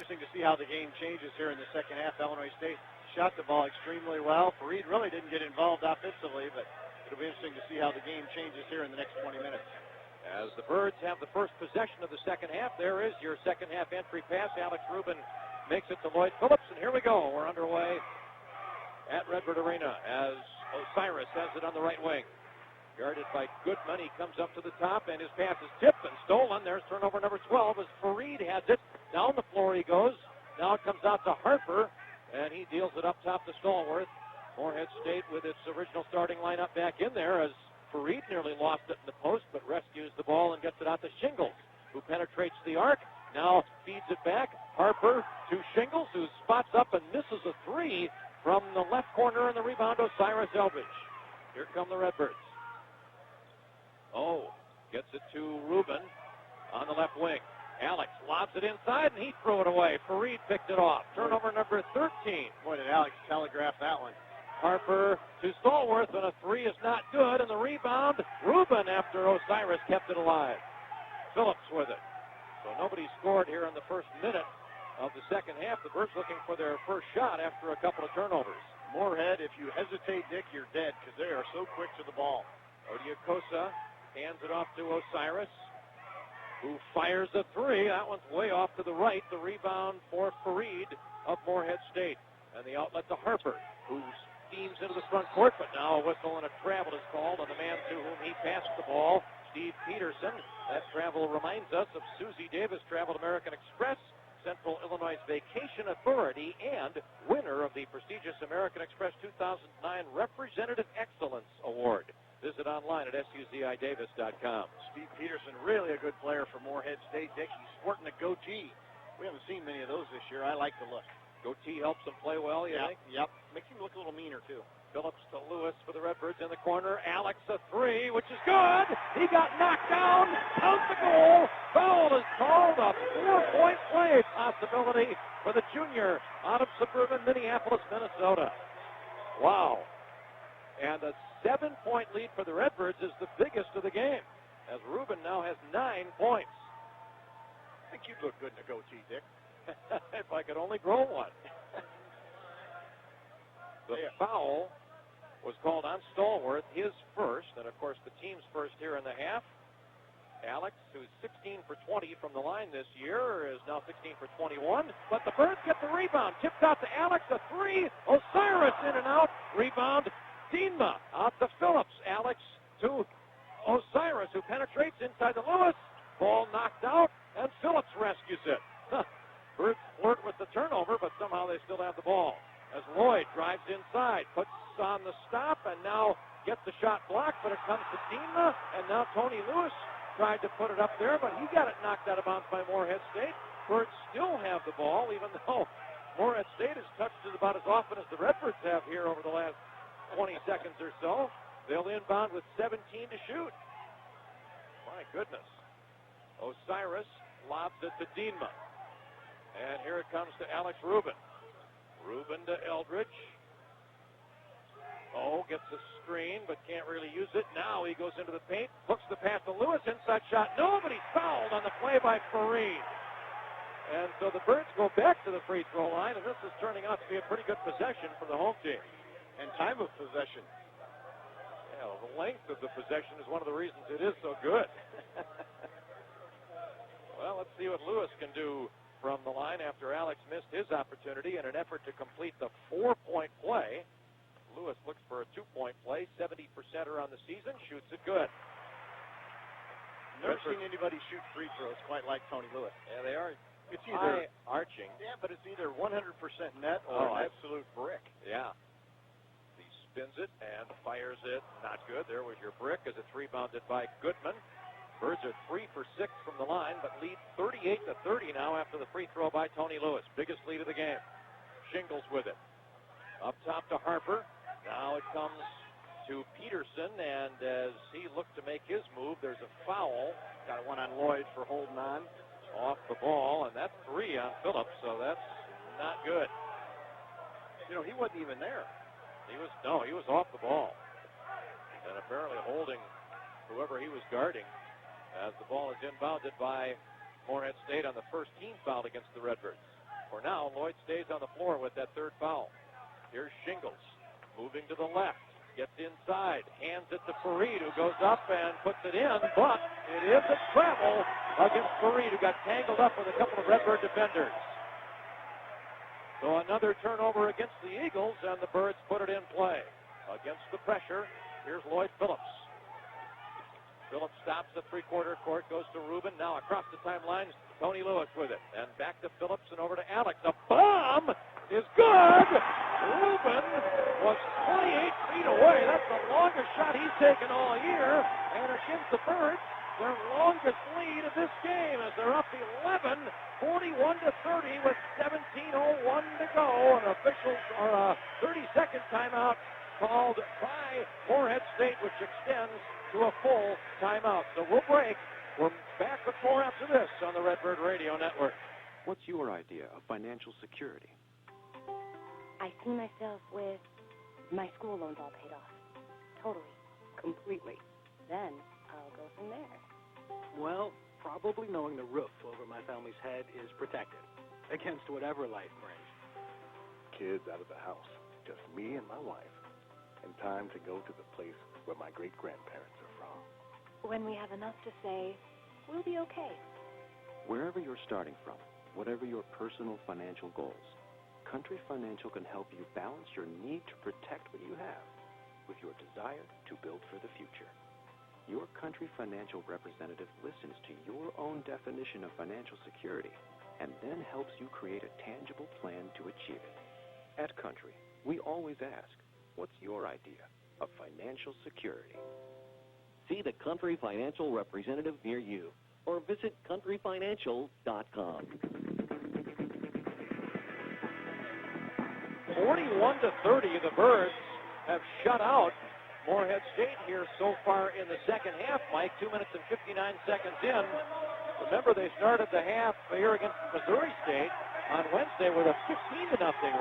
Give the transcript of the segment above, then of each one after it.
interesting to see how the game changes here in the second half. Illinois State shot the ball extremely well. Fareed really didn't get involved offensively, but it'll be interesting to see how the game changes here in the next 20 minutes. As the Birds have the first possession of the second half, there is your second half entry pass. Alex Rubin makes it to Lloyd Phillips, and here we go. We're underway at Redbird Arena as Osiris has it on the right wing. Guarded by Goodman. He comes up to the top, and his pass is tipped and stolen. There's turnover number 12 as Fareed has it. Down the floor he goes. Now it comes out to Harper, and he deals it up top to Stallworth. Morehead State with its original starting lineup back in there as Fareed nearly lost it in the post, but rescues the ball and gets it out to Shingles, who penetrates the arc. Now feeds it back. Harper to Shingles, who spots up and misses a three from the left corner, and the rebound Osiris Eldridge. Here come the Redbirds. Gets it to Rubin on the left wing. Alex lobs it inside, and he threw it away. Fareed picked it off. Turnover number 13. Boy, did Alex telegraph that one. Harper to Stallworth, and a three is not good, and the rebound, Rubin after Osiris kept it alive. Phillips with it. So nobody scored here in the first minute of the second half. The Birds looking for their first shot after a couple of turnovers. Morehead, if you hesitate, Dick, you're dead because they are so quick to the ball. Odiokosa hands it off to Osiris, who fires a three. That one's way off to the right. The rebound for Fareed of Morehead State. And the outlet to Harper, who steams into the front court, but now a whistle and a travel is called on the man to whom he passed the ball, Steve Peterson. That travel reminds us of Susie Davis, traveled American Express, Central Illinois Vacation Authority, and winner of the prestigious American Express 2009 Representative Excellence Award. Visit online at SUZIDavis.com. Steve Peterson, really a good player for Morehead State. Dick, he's sporting a goatee. We haven't seen many of those this year. I like the look. Goatee helps him play well, you think? Yep. Makes him look a little meaner, too. Phillips to Lewis for the Redbirds in the corner. Alex a three, which is good. He got knocked down. Counts the goal. Foul is called. A 4-point play possibility for the junior out of suburban Minneapolis, Minnesota. Wow. And a 7-point lead for the Redbirds is the biggest of the game, as Rubin now has 9 points. I think you'd look good in a goatee, Dick. If I could only grow one. The foul was called on Stallworth, his first, and of course the team's first here in the half. Alex, who's 16 for 20 from the line this year, is now 16 for 21. But the Birds get the rebound. Tipped out to Alex, a three. Osiris in and out. Rebound. Dienma out to Phillips. Alex to Osiris, who penetrates inside the Lewis. Ball knocked out, and Phillips rescues it. Birds flirt with the turnover, but somehow they still have the ball. As Lloyd drives inside, puts on the stop, and now gets the shot blocked, but it comes to Dienma, and now Tony Lewis tried to put it up there, but he got it knocked out of bounds by Morehead State. Birds still have the ball, even though Morehead State has touched it about as often as the Redbirds have here over the last 20 seconds or so. They'll inbound with 17 to shoot. My goodness. Osiris lobs it to Dienma. And here it comes to Alex Rubin. Rubin to Eldridge. Gets a screen, but can't really use it. Now he goes into the paint, hooks the pass to Lewis, inside shot. No, but he's fouled on the play by Fareed. And so the Birds go back to the free throw line, and this is turning out to be a pretty good possession for the home team. And time of possession. Yeah, well, the length of the possession is one of the reasons it is so good. Well, let's see what Lewis can do from the line after Alex missed his opportunity in an effort to complete the 4-point play. Lewis looks for a 2-point play, 70% on the season, shoots it good. Never seen anybody shoot free throws quite like Tony Lewis. Yeah, they are. It's either arching. Yeah, but it's either 100% net or an absolute brick. Yeah. He spins it and fires it. Not good. There was your brick as it's rebounded by Goodman. Birds are 3 for 6 from the line, but lead 38-30 now after the free throw by Tony Lewis. Biggest lead of the game. Shingles with it. Up top to Harper. Now it comes to Peterson, and as he looked to make his move, there's a foul. Got one on Lloyd for holding on. Off the ball, and that's 3 on Phillips, so that's not good. You know, he wasn't even there. He was off the ball. And apparently holding whoever he was guarding as the ball is inbounded by Morehead State on the first team foul against the Redbirds. For now, Lloyd stays on the floor with that third foul. Here's Shingles moving to the left. Gets inside, hands it to Fareed, who goes up and puts it in, but it is a travel against Fareed, who got tangled up with a couple of Redbird defenders. So another turnover against the Eagles, and the Birds put it in play. Against the pressure, here's Lloyd Phillips. Phillips stops at three-quarter court, goes to Rubin. Now across the timeline, Tony Lewis with it. And back to Phillips and over to Alex. A bomb is good! Rubin was 28 feet away. That's the longest shot he's taken all year. And against the Birds, their longest lead of this game as they're up 11, 41-30 with 17:01 to go. An official or a 30-second timeout called by Morehead State, which extends to a full timeout. So we'll break. We're back with more after this on the Redbird Radio Network. What's your idea of financial security? I see myself with my school loans all paid off. Totally. Completely. Then I'll go from there. Well, probably knowing the roof over my family's head is protected against whatever life brings. Kids out of the house, just me and my wife, and time to go to the place where my great-grandparents are from. When we have enough to say, we'll be okay. Wherever you're starting from, whatever your personal financial goals, Country Financial can help you balance your need to protect what you have with your desire to build for the future. Your Country Financial representative listens to your own definition of financial security and then helps you create a tangible plan to achieve it. At Country, we always ask, what's your idea of financial security? See the Country Financial representative near you or visit countryfinancial.com. 41-30, the Birds have shut out Morehead State here so far in the second half, Mike. 2 minutes and 59 seconds in. Remember, they started the half here against Missouri State on Wednesday with a 15-0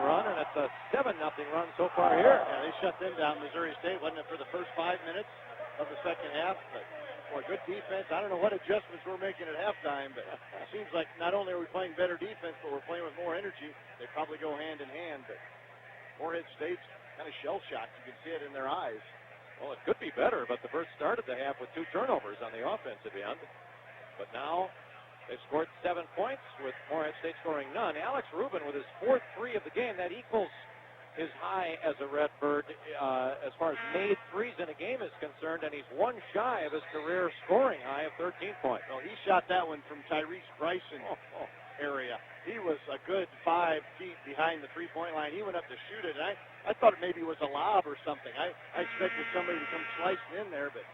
run, and it's a 7-0 run so far here. Yeah, they shut them down, Missouri State. Wasn't it for the first 5 minutes of the second half? But for good defense, I don't know what adjustments we're making at halftime, but it seems like not only are we playing better defense, but we're playing with more energy. They probably go hand in hand, but Morehead State's kind of shell-shocked. You can see it in their eyes. Well, it could be better, but the Birds started the half with 2 turnovers on the offensive end. But now they've scored 7 points with Morehead State scoring none. Alex Rubin with his 4th 3 of the game. That equals his high as a Redbird as far as made threes in a game is concerned, and he's 1 shy of his career scoring high of 13 points. Well, he shot that one from Tyrese Bryson area. He was a good 5 feet behind the three-point line. He went up to shoot it, and I thought maybe it was a lob or something. I expected somebody to come slicing in there, but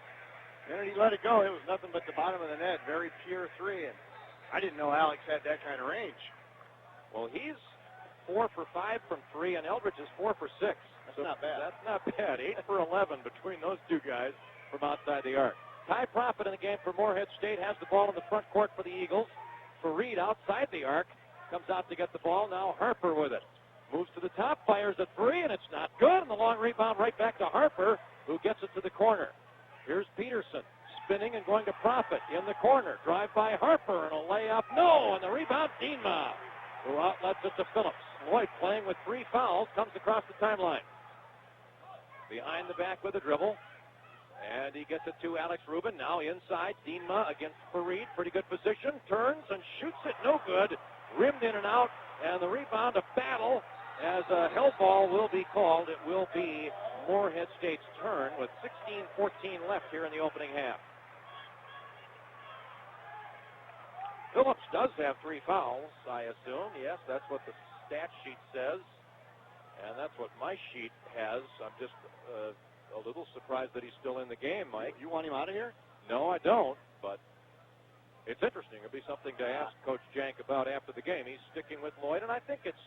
then he let it go. It was nothing but the bottom of the net. Very pure 3, and I didn't know Alex had that kind of range. Well, he's 4 for 5 from 3, and Eldridge is 4 for 6. That's not bad. That's not bad. 8 for 11 between those two guys from outside the arc. Ty Profit in the game for Morehead State has the ball in the front court for the Eagles. Fareed outside the arc comes out to get the ball. Now Harper with it. Moves to the top, fires at 3, and it's not good. And the long rebound right back to Harper, who gets it to the corner. Here's Peterson spinning and going to Profit in the corner. Drive by Harper and a layup. No, and the rebound, Dienma, who outlets it to Phillips. Lloyd playing with 3 fouls, comes across the timeline. Behind the back with a dribble. And he gets it to Alex Rubin. Now inside, Dienma against Fareed. Pretty good position. Turns and shoots it. No good. Rimmed in and out. And the rebound, a battle. As a hell ball will be called, it will be Morehead State's turn with 16:14 left here in the opening half. Phillips does have 3 fouls, I assume. Yes, that's what the stat sheet says. And that's what my sheet has. I'm just a little surprised that he's still in the game, Mike. You want him out of here? No, I don't, but it's interesting. It'll be something to ask Coach Jank about after the game. He's sticking with Lloyd, and I think it's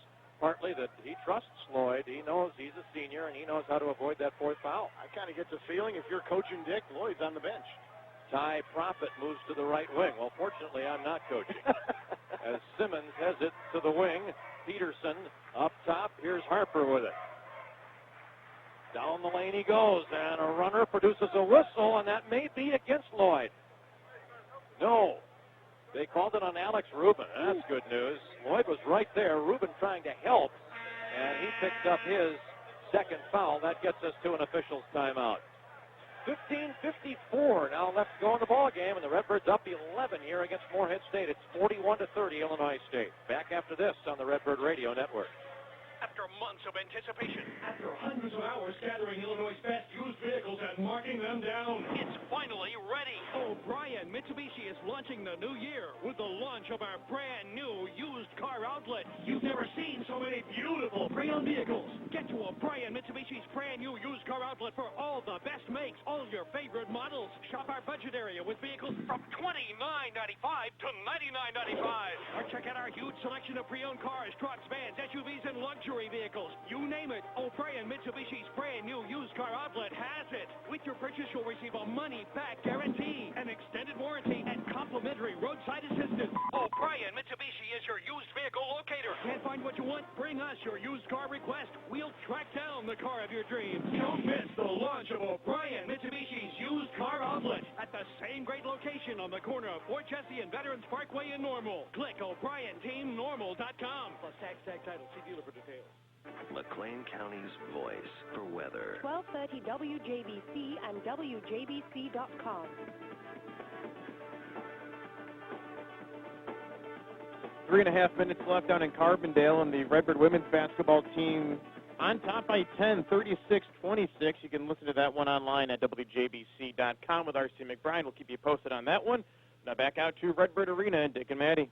partly that he trusts Lloyd. He knows he's a senior, and he knows how to avoid that 4th foul. I kind of get the feeling if you're coaching Dick, Lloyd's on the bench. Ty Profit moves to the right wing. Well, fortunately, I'm not coaching. As Simmons has it to the wing. Peterson up top. Here's Harper with it. Down the lane he goes, and a runner produces a whistle, and that may be against Lloyd. No. They called it on Alex Rubin. That's good news. Lloyd was right there. Rubin trying to help, and he picks up his second foul. That gets us to an official's timeout. 15:54 now left to go in the ball game, and the Redbirds up 11 here against Morehead State. It's 41-30 Illinois State. Back after this on the Redbird Radio Network. After months of anticipation, after hundreds of hours gathering Illinois' best used vehicles and marking them down, it's finally ready. O'Brien Mitsubishi is launching the new year with the launch of our brand new used car outlet. You've never seen so many beautiful pre-owned vehicles. Get to O'Brien Mitsubishi's brand new used car outlet for all the best makes, all your favorite models. Shop our budget area with vehicles From $29.95 to $99.95. or check out our huge selection of pre-owned cars, trucks, vans, SUVs, and luxury vehicles. You name it, O'Brien Mitsubishi's brand new used car outlet has it. With your purchase, you'll receive a money-back guarantee, an extended warranty, and complimentary roadside assistance. O'Brien Mitsubishi is your used vehicle locator. Can't find what you want? Bring us your used car request. We'll track down the car of your dreams. Don't miss the launch of O'Brien Mitsubishi's used car outlet at the same great location on the corner of Fort Jesse and Veterans Parkway in Normal. Click O'BrienTeamNormal.com. Plus tax, tag title. See dealer for details. McLean County's voice for weather. 1230 WJBC and WJBC.com. 3.5 minutes left down in Carbondale, and the Redbird women's basketball team on top by 10, 36-26. You can listen to that one online at WJBC.com with R.C. McBride. We'll keep you posted on that one. Now back out to Redbird Arena, Dick and Maddie.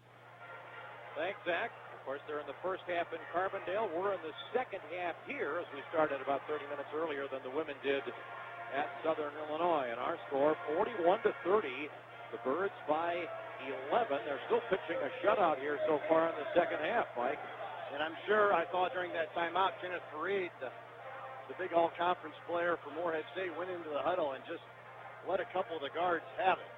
Thanks, Zach. Of course, they're in the first half in Carbondale. We're in the second half here, as we started about 30 minutes earlier than the women did at Southern Illinois. And our score, 41-30. The Birds by 11. They're still pitching a shutout here so far in the second half, Mike. And I'm sure I thought during that timeout, Kenneth Fareed, the big all-conference player for Morehead State, went into the huddle and just let a couple of the guards have it.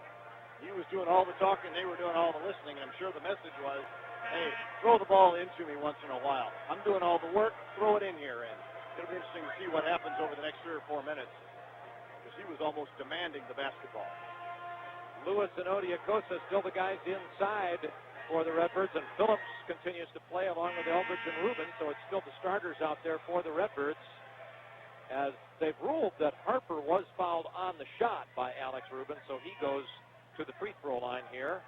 He was doing all the talking, they were doing all the listening, and I'm sure the message was, hey, throw the ball into me once in a while. I'm doing all the work, throw it in here, and it'll be interesting to see what happens over the next 3 or 4 minutes, because he was almost demanding the basketball. Lewis and Odiakosa still the guys inside for the Redbirds, and Phillips continues to play along with Eldridge and Rubin, so it's still the starters out there for the Redbirds, as they've ruled that Harper was fouled on the shot by Alex Rubin, so he goes to the free throw line here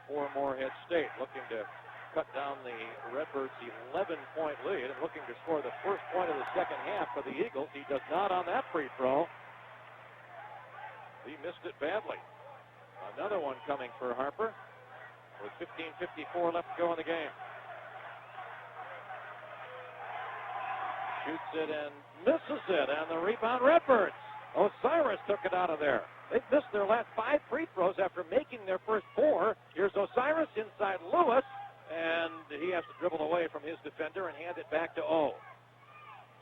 for Morehead State, looking to cut down the Redbirds' 11-point lead and looking to score the first point of the second half for the Eagles. He does not on that free throw. He missed it badly. Another one coming for Harper with 15:54 left to go in the game. Shoots it and misses it, and the rebound Redbirds. Osiris took it out of there. They've missed their last 5 free throws after making their first 4. Here's Osiris inside Lewis, and he has to dribble away from his defender and hand it back to O.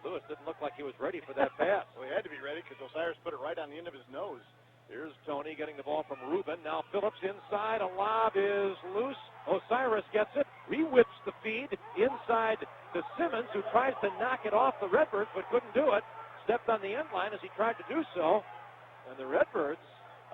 Lewis didn't look like he was ready for that pass. Well, he had to be ready because Osiris put it right on the end of his nose. Here's Tony getting the ball from Rubin. Now Phillips inside. A lob is loose. Osiris gets it. Re-whips the feed inside to Simmons, who tries to knock it off the Redbirds but couldn't do it. Stepped on the end line as he tried to do so. And the Redbirds,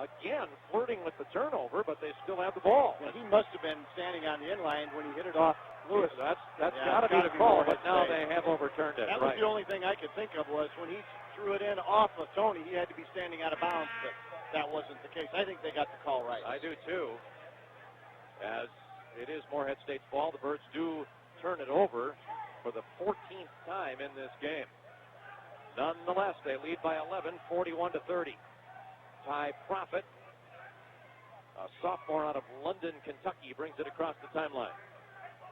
again, flirting with the turnover, but they still have the ball. Well, he must have been standing on the end line when he hit it off Lewis. That's got to be the call, but now they have overturned it. That was the only thing I could think of was when he threw it in off of Tony, he had to be standing out of bounds, but that wasn't the case. I think they got the call right. I do, too. As it is Morehead State's ball, the Birds do turn it over for the 14th time in this game. Nonetheless, they lead by 11, 41-30. Ty Profit, a sophomore out of London, Kentucky, brings it across the timeline.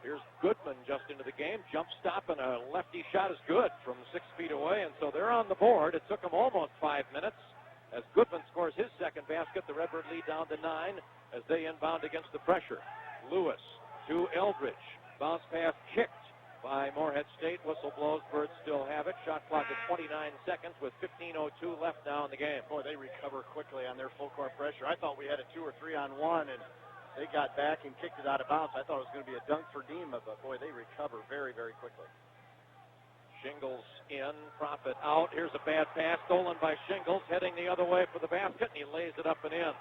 Here's Goodman just into the game. Jump stop and a lefty shot is good from 6 feet away, and so they're on the board. It took them almost 5 minutes. As Goodman scores his second basket, the Redbird lead down to 9 as they inbound against the pressure. Lewis to Eldridge. Bounce pass kicked by Morehead State. Whistle blows. Birds still have it. Shot clock at 29 seconds with 15:02 left now in the game. Boy, they recover quickly on their full court pressure. I thought we had a 2 or 3 on 1, and they got back and kicked it out of bounds. I thought it was going to be a dunk for Dima, but boy, they recover very, very quickly. Shingles in, Profit out. Here's a bad pass stolen by Shingles, heading the other way for the basket, and he lays it up and in.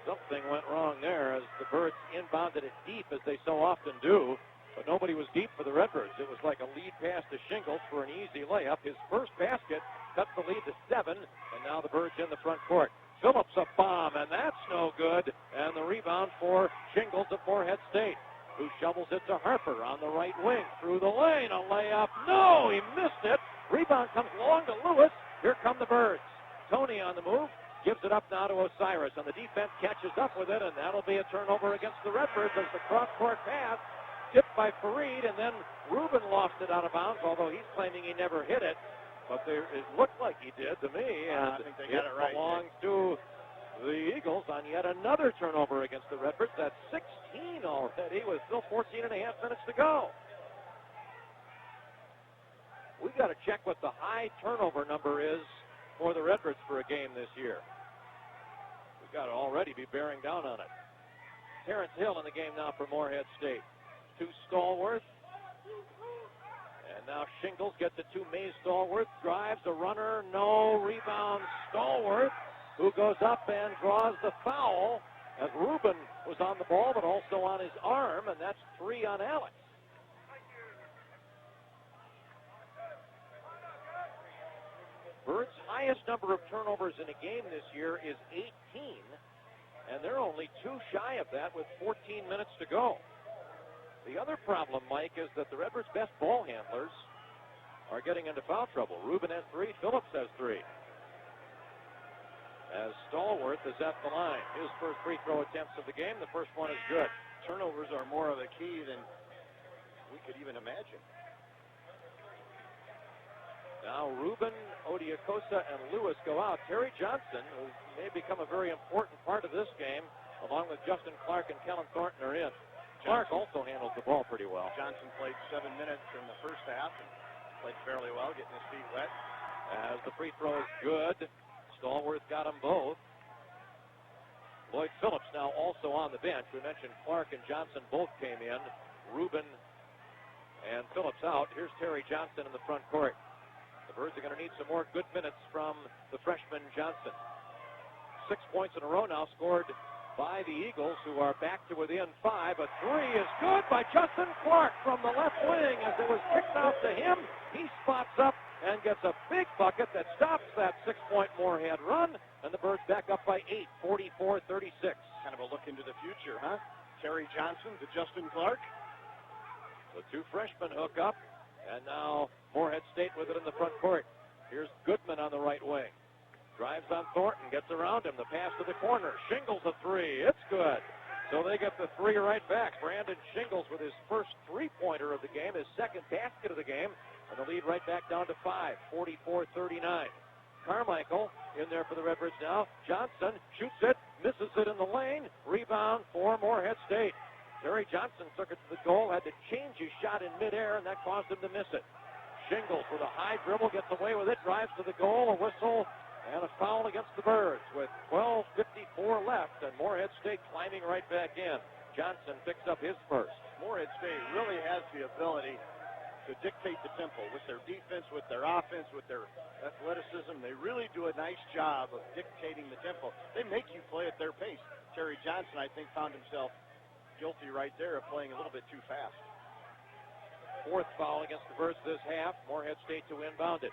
Something went wrong there as the Birds inbounded it deep, as they so often do. But nobody was deep for the Redbirds. It was like a lead pass to Shingles for an easy layup. His first basket cuts the lead to 7, and now the Birds in the front court. Phillips a bomb, and that's no good. And the rebound for Shingles at Morehead State, who shovels it to Harper on the right wing. Through the lane, a layup. No, he missed it. Rebound comes long to Lewis. Here come the Birds. Tony on the move. Gives it up now to Osiris, and the defense catches up with it, and that'll be a turnover against the Redbirds as the cross-court pass tipped by Fareed, and then Rubin lost it out of bounds, although he's claiming he never hit it. But it looked like he did to me, and I think they got it right. belongs to the Eagles on yet another turnover against the Redbirds. That's 16 already with still 14 and a half minutes to go. We've got to check what the high turnover number is for the Redbirds for a game this year. We've got to already be bearing down on it. Terrence Hill in the game now for Morehead State. To Stallworth. And now Shingles gets it to Mays Stallworth. Drives a runner. No. Rebound Stallworth, who goes up and draws the foul as Rubin was on the ball but also on his arm, and that's 3 on Alex. Birds' highest number of turnovers in a game this year is 18, and they're only 2 shy of that with 14 minutes to go. The other problem, Mike, is that the Redbirds' best ball handlers are getting into foul trouble. Rubin has 3, Phillips has 3. As Stallworth is at the line. His first free throw attempts of the game, the first one is good. Turnovers are more of a key than we could even imagine. Now Rubin, Odiakosa, and Lewis go out. Terry Johnson, who may become a very important part of this game, along with Justin Clark and Kellen Thornton, are in. Clark also handles the ball pretty well. Johnson played 7 minutes in the first half and played fairly well, getting his feet wet. As the free throw is good, Stallworth got them both. Lloyd Phillips now also on the bench. We mentioned Clark and Johnson both came in. Rubin and Phillips out. Here's Terry Johnson in the front court. The Birds are going to need some more good minutes from the freshman Johnson. 6 points in a row now scored by the Eagles, who are back to within 5. A 3 is good by Justin Clark from the left wing as it was kicked out to him. He spots up and gets a big bucket that stops that 6-point Morehead run, and the Birds back up by 8, 44-36. Kind of a look into the future, huh? Terry Johnson to Justin Clark. The 2 freshmen hook up, and now Morehead State with it in the front court. Here's Goodman on the right wing. Drives on Thornton, gets around him. The pass to the corner. Shingles a 3. It's good. So they get the 3 right back. Brandon Shingles with his first 3-pointer of the game, his second basket of the game, and the lead right back down to 5, 44-39. Carmichael in there for the Redbirds now. Johnson shoots it, misses it in the lane. Rebound for Morehead State. Terry Johnson took it to the goal, had to change his shot in midair, and that caused him to miss it. Shingles with a high dribble, gets away with it, drives to the goal, a whistle, and a foul against the Birds with 12:54 left, and Morehead State climbing right back in. Johnson picks up his first. Morehead State really has the ability to dictate the tempo with their defense, with their offense, with their athleticism. They really do a nice job of dictating the tempo. They make you play at their pace. Terry Johnson, I think, found himself guilty right there of playing a little bit too fast. 4th foul against the Birds this half. Morehead State to inbound it.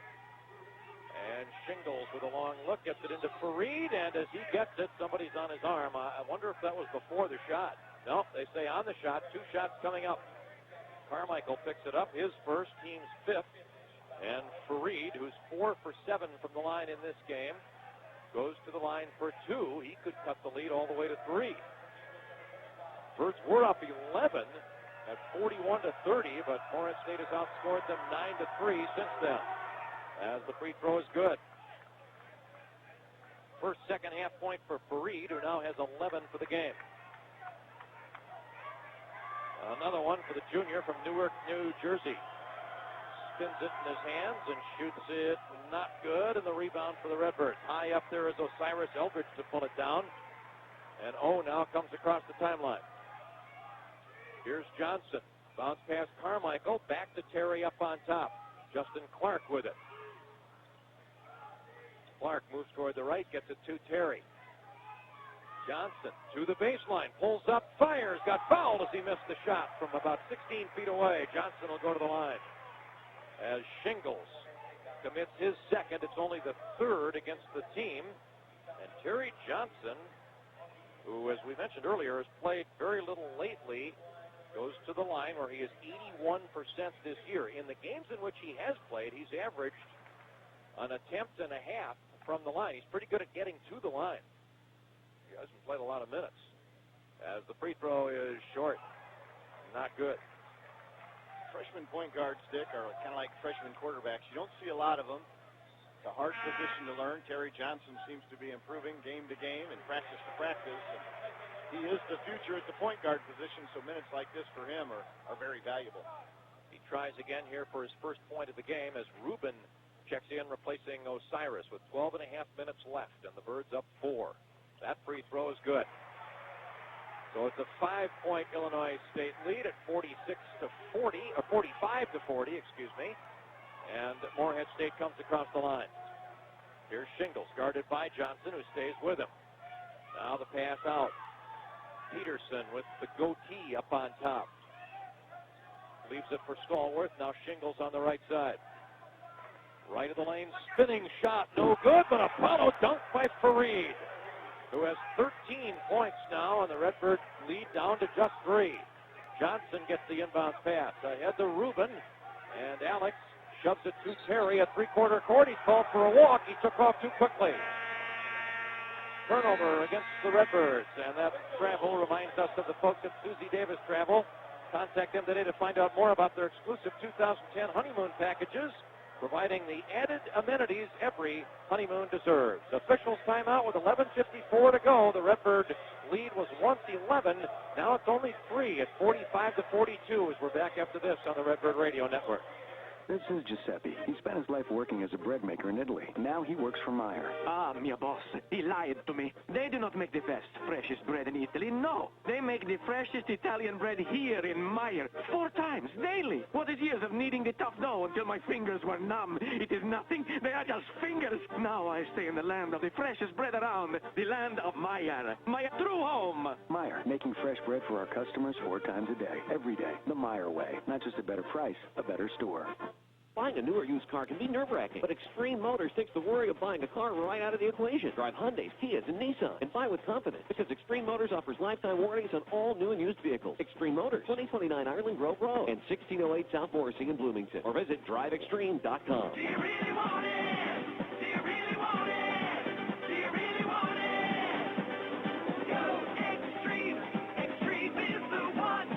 And Shingles with a long look gets it into Fareed, and as he gets it, somebody's on his arm. I wonder if that was before the shot. No, they say on the shot. 2 shots coming up. Carmichael picks it up, his first, team's 5th. And Fareed, who's 4 for 7 from the line in this game, goes to the line for 2. He could cut the lead all the way to 3. Birds were up 11 at 41-30, but Morehead State has outscored them 9-3 since then, as the free throw is good. First second half point for Fareed, who now has 11 for the game. Another one for the junior from Newark, New Jersey. Spins it in his hands and shoots it not good, and the rebound for the Redbirds. High up there is Osiris Eldridge to pull it down, and now comes across the timeline. Here's Johnson. Bounce past Carmichael, back to Terry up on top. Justin Clark with it. Clark moves toward the right, gets it to Terry. Johnson to the baseline, pulls up, fires, got fouled as he missed the shot from about 16 feet away. Johnson will go to the line. As Shingles commits his second, it's only the third against the team. And Terry Johnson, who, as we mentioned earlier, has played very little lately, goes to the line where he is 81% this year. In the games in which he has played, he's averaged an attempt and a half from the line. He's pretty good at getting to the line. He hasn't played a lot of minutes. As the free throw is short. Not good. Freshman point guards, Dick, are kind of like freshman quarterbacks. You don't see a lot of them. It's a hard position to learn. Terry Johnson seems to be improving game to game and practice to practice. And he is the future at the point guard position, so minutes like this for him are very valuable. He tries again here for his first point of the game as Rubin checks in, replacing Osiris with 12 and a half minutes left, and the Birds up 4. That free throw is good. So it's a 5-point Illinois State lead at 45 to 40, excuse me. And Morehead State comes across the line. Here's Shingles, guarded by Johnson, who stays with him. Now the pass out. Peterson with the goatee up on top. Leaves it for Stallworth. Now Shingles on the right side. Right of the lane, spinning shot, no good, but Apollo dunk by Fareed, who has 13 points now, and the Redbirds lead down to just 3. Johnson gets the inbound pass ahead to Rubin, and Alex shoves it to Terry at three-quarter court. He's called for a walk. He took off too quickly. Turnover against the Redbirds, and that travel reminds us of the folks at Susie Davis Travel. Contact them today to find out more about their exclusive 2010 honeymoon packages, providing the added amenities every honeymoon deserves. Officials timeout with 11:54 to go. The Redbird lead was once 11. Now it's only 3 at 45 to 42 as we're back after this on the Redbird Radio Network. This is Giuseppe. He spent his life working as a bread maker in Italy. Now he works for Meyer. Ah, mio boss, he lied to me. They do not make the best, freshest bread in Italy. No, they make the freshest Italian bread here in Meyer 4 times daily. What is years of kneading the tough dough until my fingers were numb? It is nothing. They are just fingers. Now I stay in the land of the freshest bread around, the land of Meyer. My true home. Meyer, making fresh bread for our customers 4 times a day, every day. The Meyer way. Not just a better price, a better store. Buying a new or used car can be nerve-wracking, but Extreme Motors takes the worry of buying a car right out of the equation. Drive Hyundais, Kias, and Nissan, and buy with confidence, because Extreme Motors offers lifetime warranties on all new and used vehicles. Extreme Motors, 2029 Ireland Grove Road, and 1608 South Morrissey in Bloomington. Or visit driveextreme.com. Do you really want it? Do you really want it? Do you really want it? Go Extreme. Extreme is the one.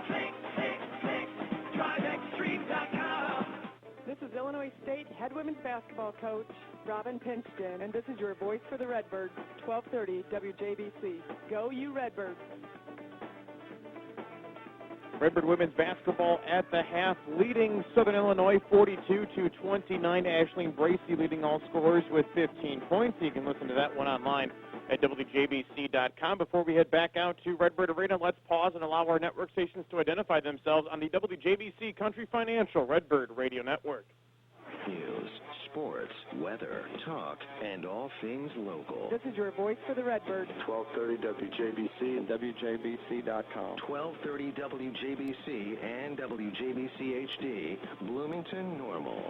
Click, click, click. DriveExtreme.com. This is Illinois State head women's basketball coach Robin Pinkston, and this is your voice for the Redbirds, 1230 WJBC. Go you Redbirds. Redbird women's basketball at the half, leading Southern Illinois 42-29. Aisling Bracey leading all scorers with 15 points. You can listen to that one online at WJBC.com. Before we head back out to Redbird Arena, let's pause and allow our network stations to identify themselves on the WJBC Country Financial Redbird Radio Network. News, sports, weather, talk, and all things local. This is your voice for the Redbirds. 1230 WJBC and WJBC.com. 1230 WJBC and WJBC HD, Bloomington Normal.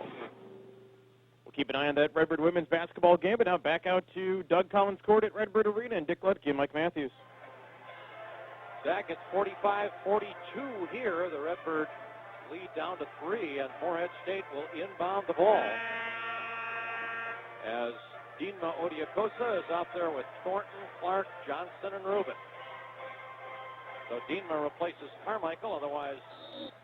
We'll keep an eye on that Redbird women's basketball game, but now back out to Doug Collins Court at Redbird Arena and Dick Ludke and Mike Matthews. Zach, it's 45-42 here. The Redbirds lead down to 3, and Morehead State will inbound the ball as Dinma Odiakosa is out there with Thornton, Clark, Johnson, and Rubin. So Dinma replaces Carmichael, otherwise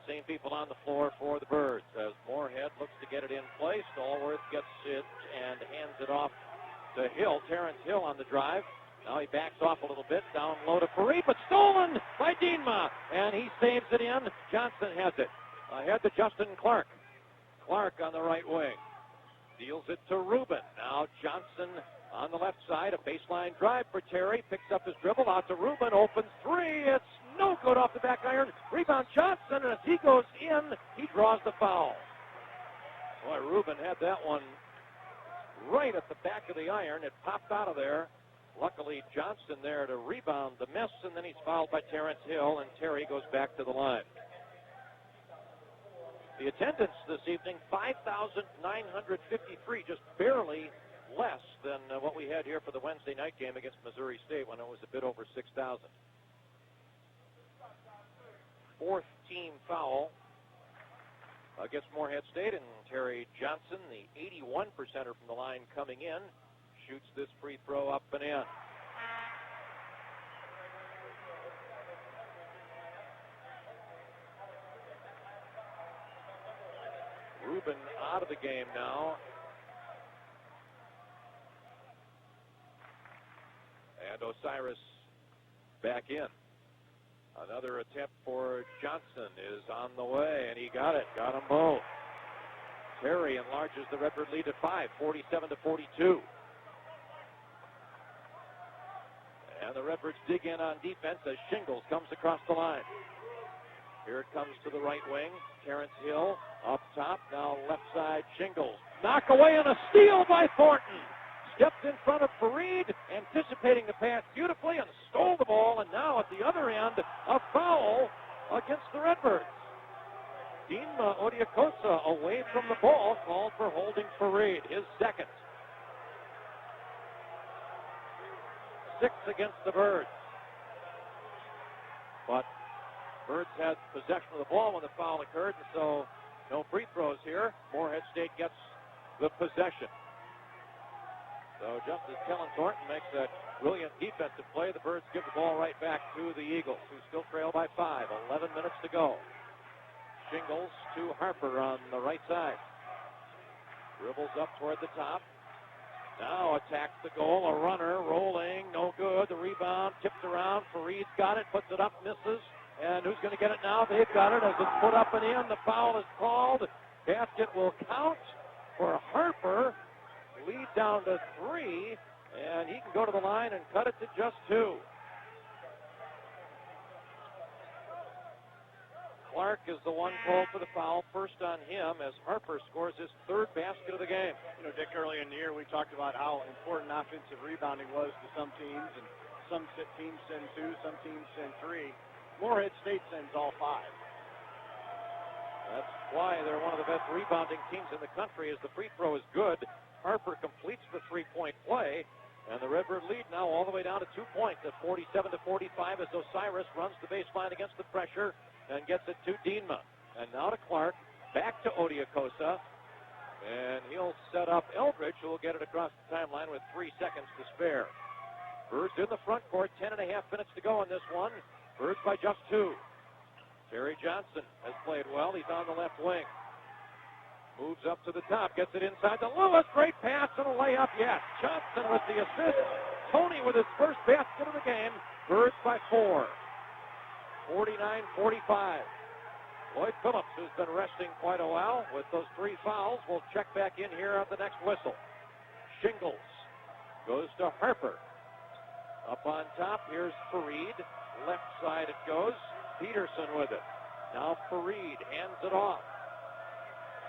same people on the floor for the Birds as Morehead looks to get it in place. Stallworth gets it and hands it off to Hill. Terrence Hill on the drive. Now he backs off a little bit, down low to Fareed, but stolen by Dinma, and he saves it in. Johnson has it. Ahead to Justin Clark. Clark on the right wing. Deals it to Rubin. Now Johnson on the left side. A baseline drive for Terry. Picks up his dribble out to Rubin. Opens 3. It's no good off the back iron. Rebound Johnson, and as he goes in, he draws the foul. Boy, Rubin had that one right at the back of the iron. It popped out of there Luckily, Johnson there to rebound the miss, and then he's fouled by Terrence Hill, and Terry goes back to the line. The attendance this evening, 5,953, just barely less than what we had here for the Wednesday night game against Missouri State when it was a bit over 6,000. Fourth team foul against Morehead State, and Terry Johnson, the 81%er from the line coming in, shoots this free throw up and in. Rubin out of the game now. And Osiris back in. Another attempt for Johnson is on the way, and he got it. Got them both. Terry enlarges the Redbird lead to 5, 47-42. And the Redbirds dig in on defense as Shingles comes across the line. Here it comes to the right wing. Terrence Hill up top. Now left side, Shingles. Knock away on a steal by Thornton. Stepped in front of Fareed, anticipating the pass beautifully, and stole the ball. And now at the other end, a foul against the Redbirds. Dinma Odiakosa away from the ball, called for holding Fareed, his second. 6 against the Birds. But Birds had possession of the ball when the foul occurred, and so no free throws here. Morehead State gets the possession. So just as Kellen Thornton makes that brilliant defensive play, the Birds give the ball right back to the Eagles, who still trail by 5. 11 minutes to go. Shingles to Harper on the right side. Dribbles up toward the top. Now attacks the goal. A runner rolling. No good. The rebound tipped around. Fareed's got it. Puts it up. Misses. And who's going to get it now? They've got it as it's put up and in. The foul is called. Basket will count for Harper. Lead down to 3. And he can go to the line and cut it to just 2. Clark is the one called for the foul, first on him, as Harper scores his 3rd basket of the game. You know, Dick, early in the year we talked about how important offensive rebounding was to some teams, and some teams send 2, some teams send 3. Morehead State sends all 5. That's why they're one of the best rebounding teams in the country, as the free throw is good. Harper completes the three-point play, and the Redbird lead now all the way down to 2 points at 47-45 as Osiris runs the baseline against the pressure and gets it to Dinma. And now to Clark, back to Odiakosa, and he'll set up Eldridge, who will get it across the timeline with 3 seconds to spare. Birds in the front court, 10.5 minutes to go in this one. Birds by just 2. Terry Johnson has played well. He's on the left wing. Moves up to the top, gets it inside to Lewis. Great pass and a layup, yes. Johnson with the assist. Tony with his first basket of the game. Birds by 4. 49-45. Lloyd Phillips, who's been resting quite a while with those 3 fouls, will check back in here at the next whistle. Shingles goes to Harper. Up on top, here's Fareed. Left side it goes. Peterson with it. Now Fareed hands it off.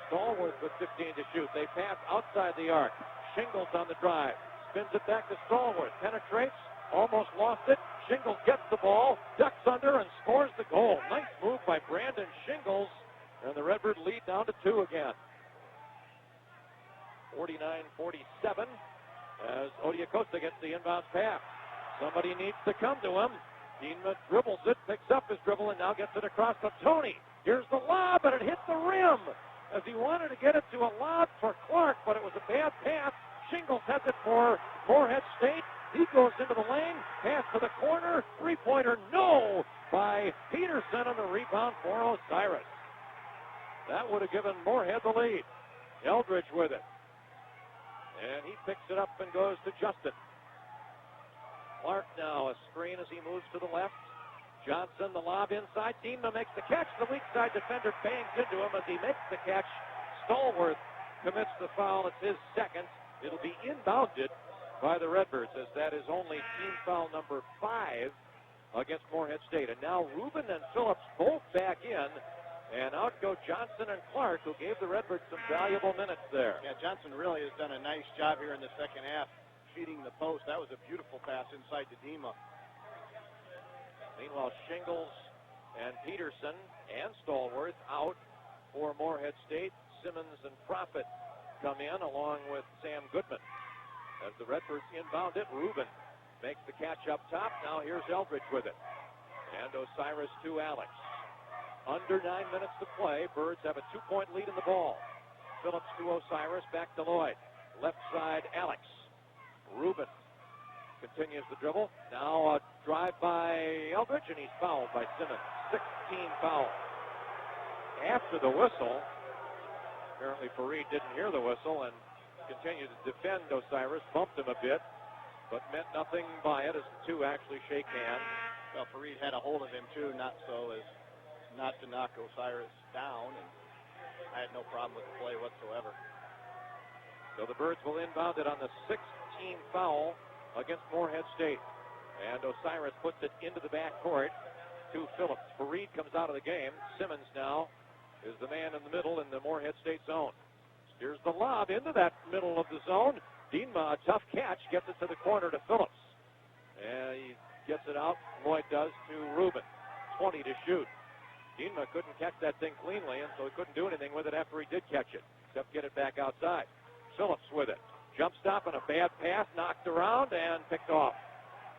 Stallworth with 15 to shoot. They pass outside the arc. Shingles on the drive. Spins it back to Stallworth. Penetrates. Almost lost it. Shingles gets the ball, ducks under, and scores the goal. Nice move by Brandon Shingles, and the Redbird lead down to 2 again. 49-47 as Odiakosa gets the inbounds pass. Somebody needs to come to him. Dinma dribbles it, picks up his dribble, and now gets it across to Tony. Here's the lob, and it hit the rim as he wanted to get it to a lob for Clark, but it was a bad pass. Shingles has it for Morehead State. He goes into the lane, pass to the corner, three-pointer, no, by Peterson, and the rebound for Osiris. That would have given Morehead the lead. Eldridge with it. And he picks it up and goes to Justin. Clark now, a screen as he moves to the left. Johnson, the lob inside. Dinma makes the catch. The weak side defender bangs into him as he makes the catch. Stallworth commits the foul. It's his second. It'll be inbounded by the Redbirds, as that is only team foul number 5 against Morehead State. And now Rubin and Phillips both back in, and out go Johnson and Clark, who gave the Redbirds some valuable minutes there. Yeah, Johnson really has done a nice job here in the second half. feeding the post. That was a beautiful pass inside to Dima. Meanwhile, Shingles and Peterson and Stallworth out for Morehead State. Simmons and Profit come in along with Sam Goodman. As the Redbirds inbound it, Rubin makes the catch up top. Now here's Eldridge with it. And Osiris to Alex. Under 9 minutes to play. Birds have a 2-point lead in the ball. Phillips to Osiris, back to Lloyd. Left side, Alex. Rubin continues the dribble. Now a drive by Eldridge, and he's fouled by Simmons. 16 fouls. After the whistle, apparently Fareed didn't hear the whistle and continued to defend Osiris, bumped him a bit, but meant nothing by it as the two actually shake hands. Well, Fareed had a hold of him, too, not so as not to knock Osiris down, and I had no problem with the play whatsoever. So the Birds will inbound it on the 16th foul against Morehead State. And Osiris puts it into the backcourt to Phillips. Fareed comes out of the game. Simmons now is the man in the middle in the Morehead State zone. Steers the lob into that middle of the zone. Dienma, a tough catch, gets it to the corner to Phillips. And he gets it out. Lloyd does to Rubin. 20 to shoot. Dienma couldn't catch that thing cleanly, and so he couldn't do anything with it after he did catch it, except get it back outside. Phillips with it. Jump stop and a bad pass, knocked around and picked off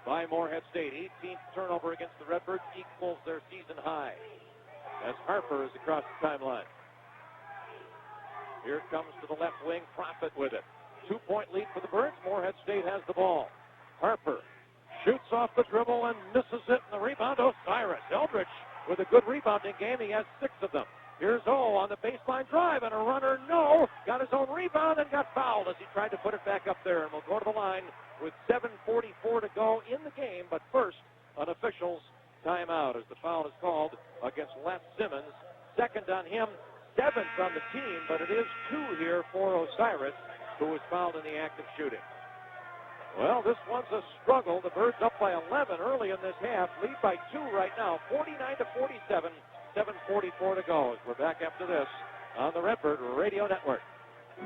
by Morehead State. 18th turnover against the Redbirds equals their season high as Harper is across the timeline. Here comes to the left wing, Profit with it. 2-point lead for the Birds. Morehead State has the ball. Harper shoots off the dribble and misses it, and the rebound, Osiris. Eldridge with a good rebounding game. He has 6 of them. Here's O on the baseline drive, and a runner, got his own rebound and got fouled as he tried to put it back up there. And we'll go to the line with 7:44 to go in the game. But first, an official's timeout as the foul is called against Les Simmons. Second on him, 7th on the team, but it is 2 here for Osiris, who was fouled in the act of shooting. Well, this one's a struggle. The Birds up by 11 early in this half. Lead by 2 right now, 49-47. 7:44 to go. We're back after this on the Redbird Radio Network.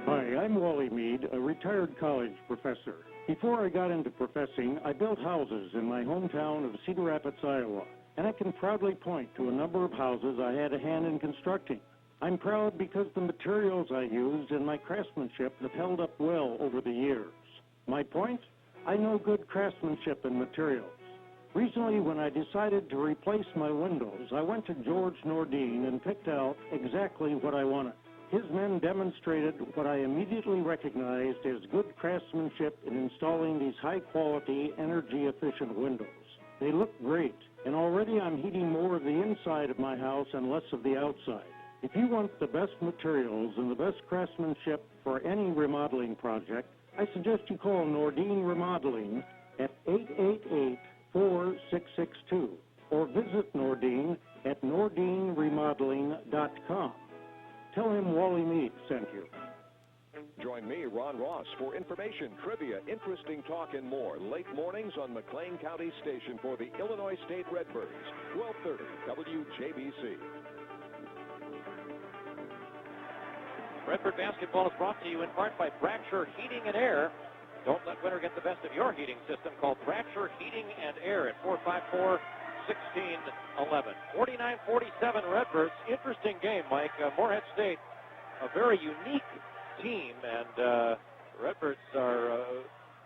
Hi, I'm Wally Mead, a retired college professor. Before I got into professing, I built houses in my hometown of Cedar Rapids, Iowa, and I can proudly point to a number of houses I had a hand in constructing. I'm proud because the materials I used and my craftsmanship have held up well over the years. My point? I know good craftsmanship and materials. Recently, when I decided to replace my windows, I went to George Nordine and picked out exactly what I wanted. His men demonstrated what I immediately recognized as good craftsmanship in installing these high-quality, energy-efficient windows. They look great, and already I'm heating more of the inside of my house and less of the outside. If you want the best materials and the best craftsmanship for any remodeling project, I suggest you call Nordine Remodeling at 888-4662 or visit Nordine at nordineremodeling.com. Tell him Wally Mead sent you. Join me, Ron Ross, for information, trivia, interesting talk, and more late mornings on McLean County Station for the Illinois State Redbirds, 1230 WJBC. Redbird basketball is brought to you in part by Bratcher Heating and Air. Don't let winter get the best of your heating system. Call Bratcher Heating and Air at 454-1611. 49-47 Redbirds. Interesting game, Mike. Morehead State, a very unique team, and the Redbirds are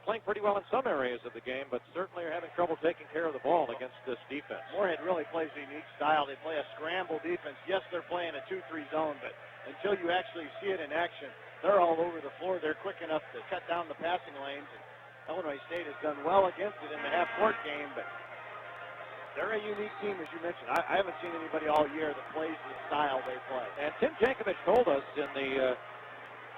playing pretty well in some areas of the game, but certainly are having trouble taking care of the ball against this defense. Morehead really plays a unique style. They play a scramble defense. Yes, they're playing a 2-3 zone, but until you actually see it in action, they're all over the floor. They're quick enough to cut down the passing lanes. And Illinois State has done well against it in the half-court game, but they're a unique team, as you mentioned. I haven't seen anybody all year that plays the style they play. And Tim Jankovic told us in the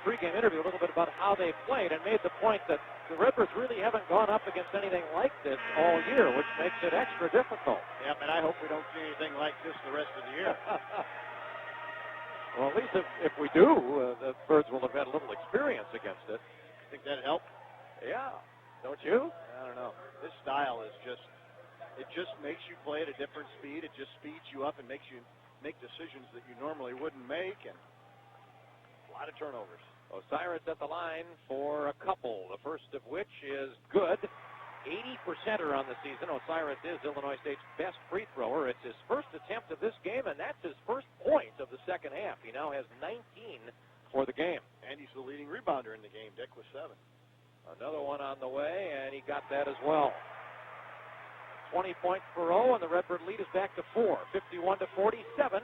pregame interview a little bit about how they played and made the point that the Redbirds really haven't gone up against anything like this all year, which makes it extra difficult. Yep, and I hope we don't see anything like this the rest of the year. Well, at least if we do, the Birds will have had a little experience against it. Think that'd help? Yeah. Don't you? I don't know. This style is just makes you play at a different speed. It just speeds you up and makes you make decisions that you normally wouldn't make, and a lot of turnovers. Osiris at the line for a couple, the first of which is good. 80%er on the season. Osiris is Illinois State's best free thrower. It's his first attempt of this game, and that's his first point of the second half. He now has 19 for the game. And he's the leading rebounder in the game. Dick with 7. Another one on the way, and he got that as well. 20 points for O, and the Redbird lead is back to 4, 51-47,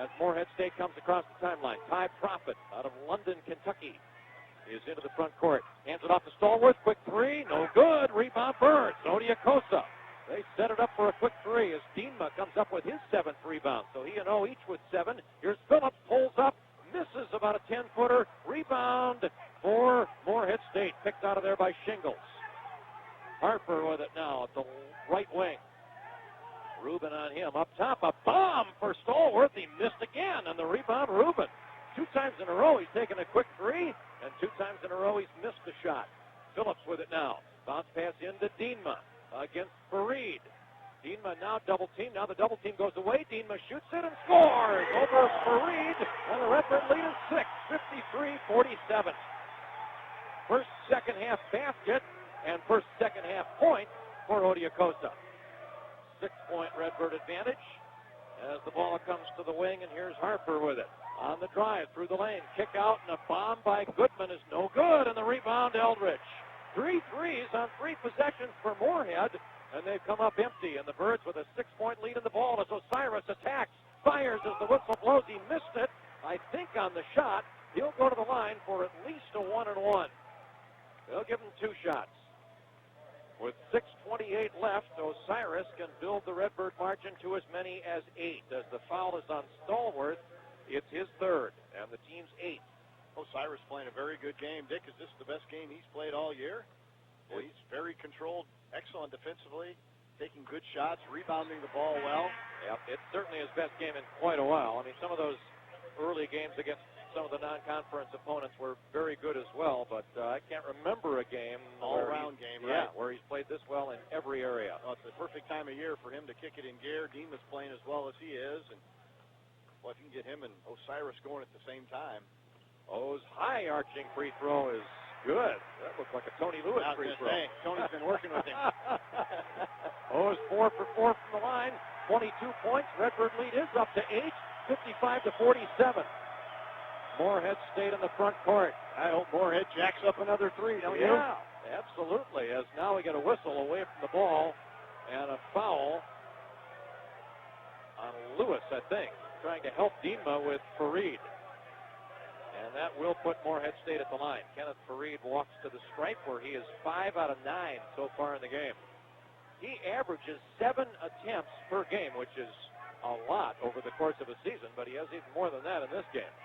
as Morehead State comes across the timeline. Ty Profit out of London, Kentucky, is into the front court. Hands it off to Stallworth. Quick three. No good. Rebound Birds. Odiakosa. They set it up for a quick three as Dienma comes up with his 7th rebound. So he and O each with 7. Here's Phillips. Pulls up. Misses about a 10-footer. Rebound for Morehead State. Picked out of there by Shingles. Harper with it now at the right wing. Rubin on him. Up top, a bomb for Stallworth. He missed again on the rebound. Rubin. 2 times in a row he's taken a quick three, and 2 times in a row he's missed the shot. Phillips with it now. Bounce pass into Dienma against Fareed. Dienma now double team. Now the double team goes away. Dienma shoots it and scores over Fareed, and the Redbird lead is 6, 53-47. First second half basket and first second half point for Odiakosa. 6-point Redbird advantage as the ball comes to the wing, and here's Harper with it. On the drive through the lane, kick out, and a bomb by Goodman is no good, and the rebound Eldridge. 3 threes on 3 possessions for Morehead, and they've come up empty, and the Birds with a 6-point lead in the ball as Osiris attacks, fires as the whistle blows. He missed it, I think, on the shot. He'll go to the line for at least a 1-and-1. They'll give him 2 shots. With 6:28 left, Osiris can build the Redbird margin to as many as 8. As the foul is on Stallworth, it's his 3rd, and the team's 8th. Osiris playing a very good game. Dick, is this the best game he's played all year? Well, he's very controlled, excellent defensively, taking good shots, rebounding the ball well. Yep, it's certainly his best game in quite a while. I mean, some of those early games against some of the non-conference opponents were very good as well, but I can't remember a game. All-around game, right? Yeah, where he's played this well in every area. Well, it's the perfect time of year for him to kick it in gear. Dienma's playing as well as he is, and well, if you can get him and Osiris going at the same time. O's high arching free throw is good. That looks like a Tony Lewis free throw. Tony's been working with him. O's 4 for 4 from the line, 22 points. Redbird lead is up to 8, 55-47. Morehead State in the front court. I hope Morehead jacks up another 3, don't you? Yeah, absolutely. As now we get a whistle away from the ball and a foul on Lewis, I think, trying to help Dienma with Fareed. And that will put Morehead State at the line. Kenneth Fareed walks to the stripe where he is 5 out of 9 so far in the game. He averages 7 attempts per game, which is a lot over the course of a season, but he has even more than that in this game.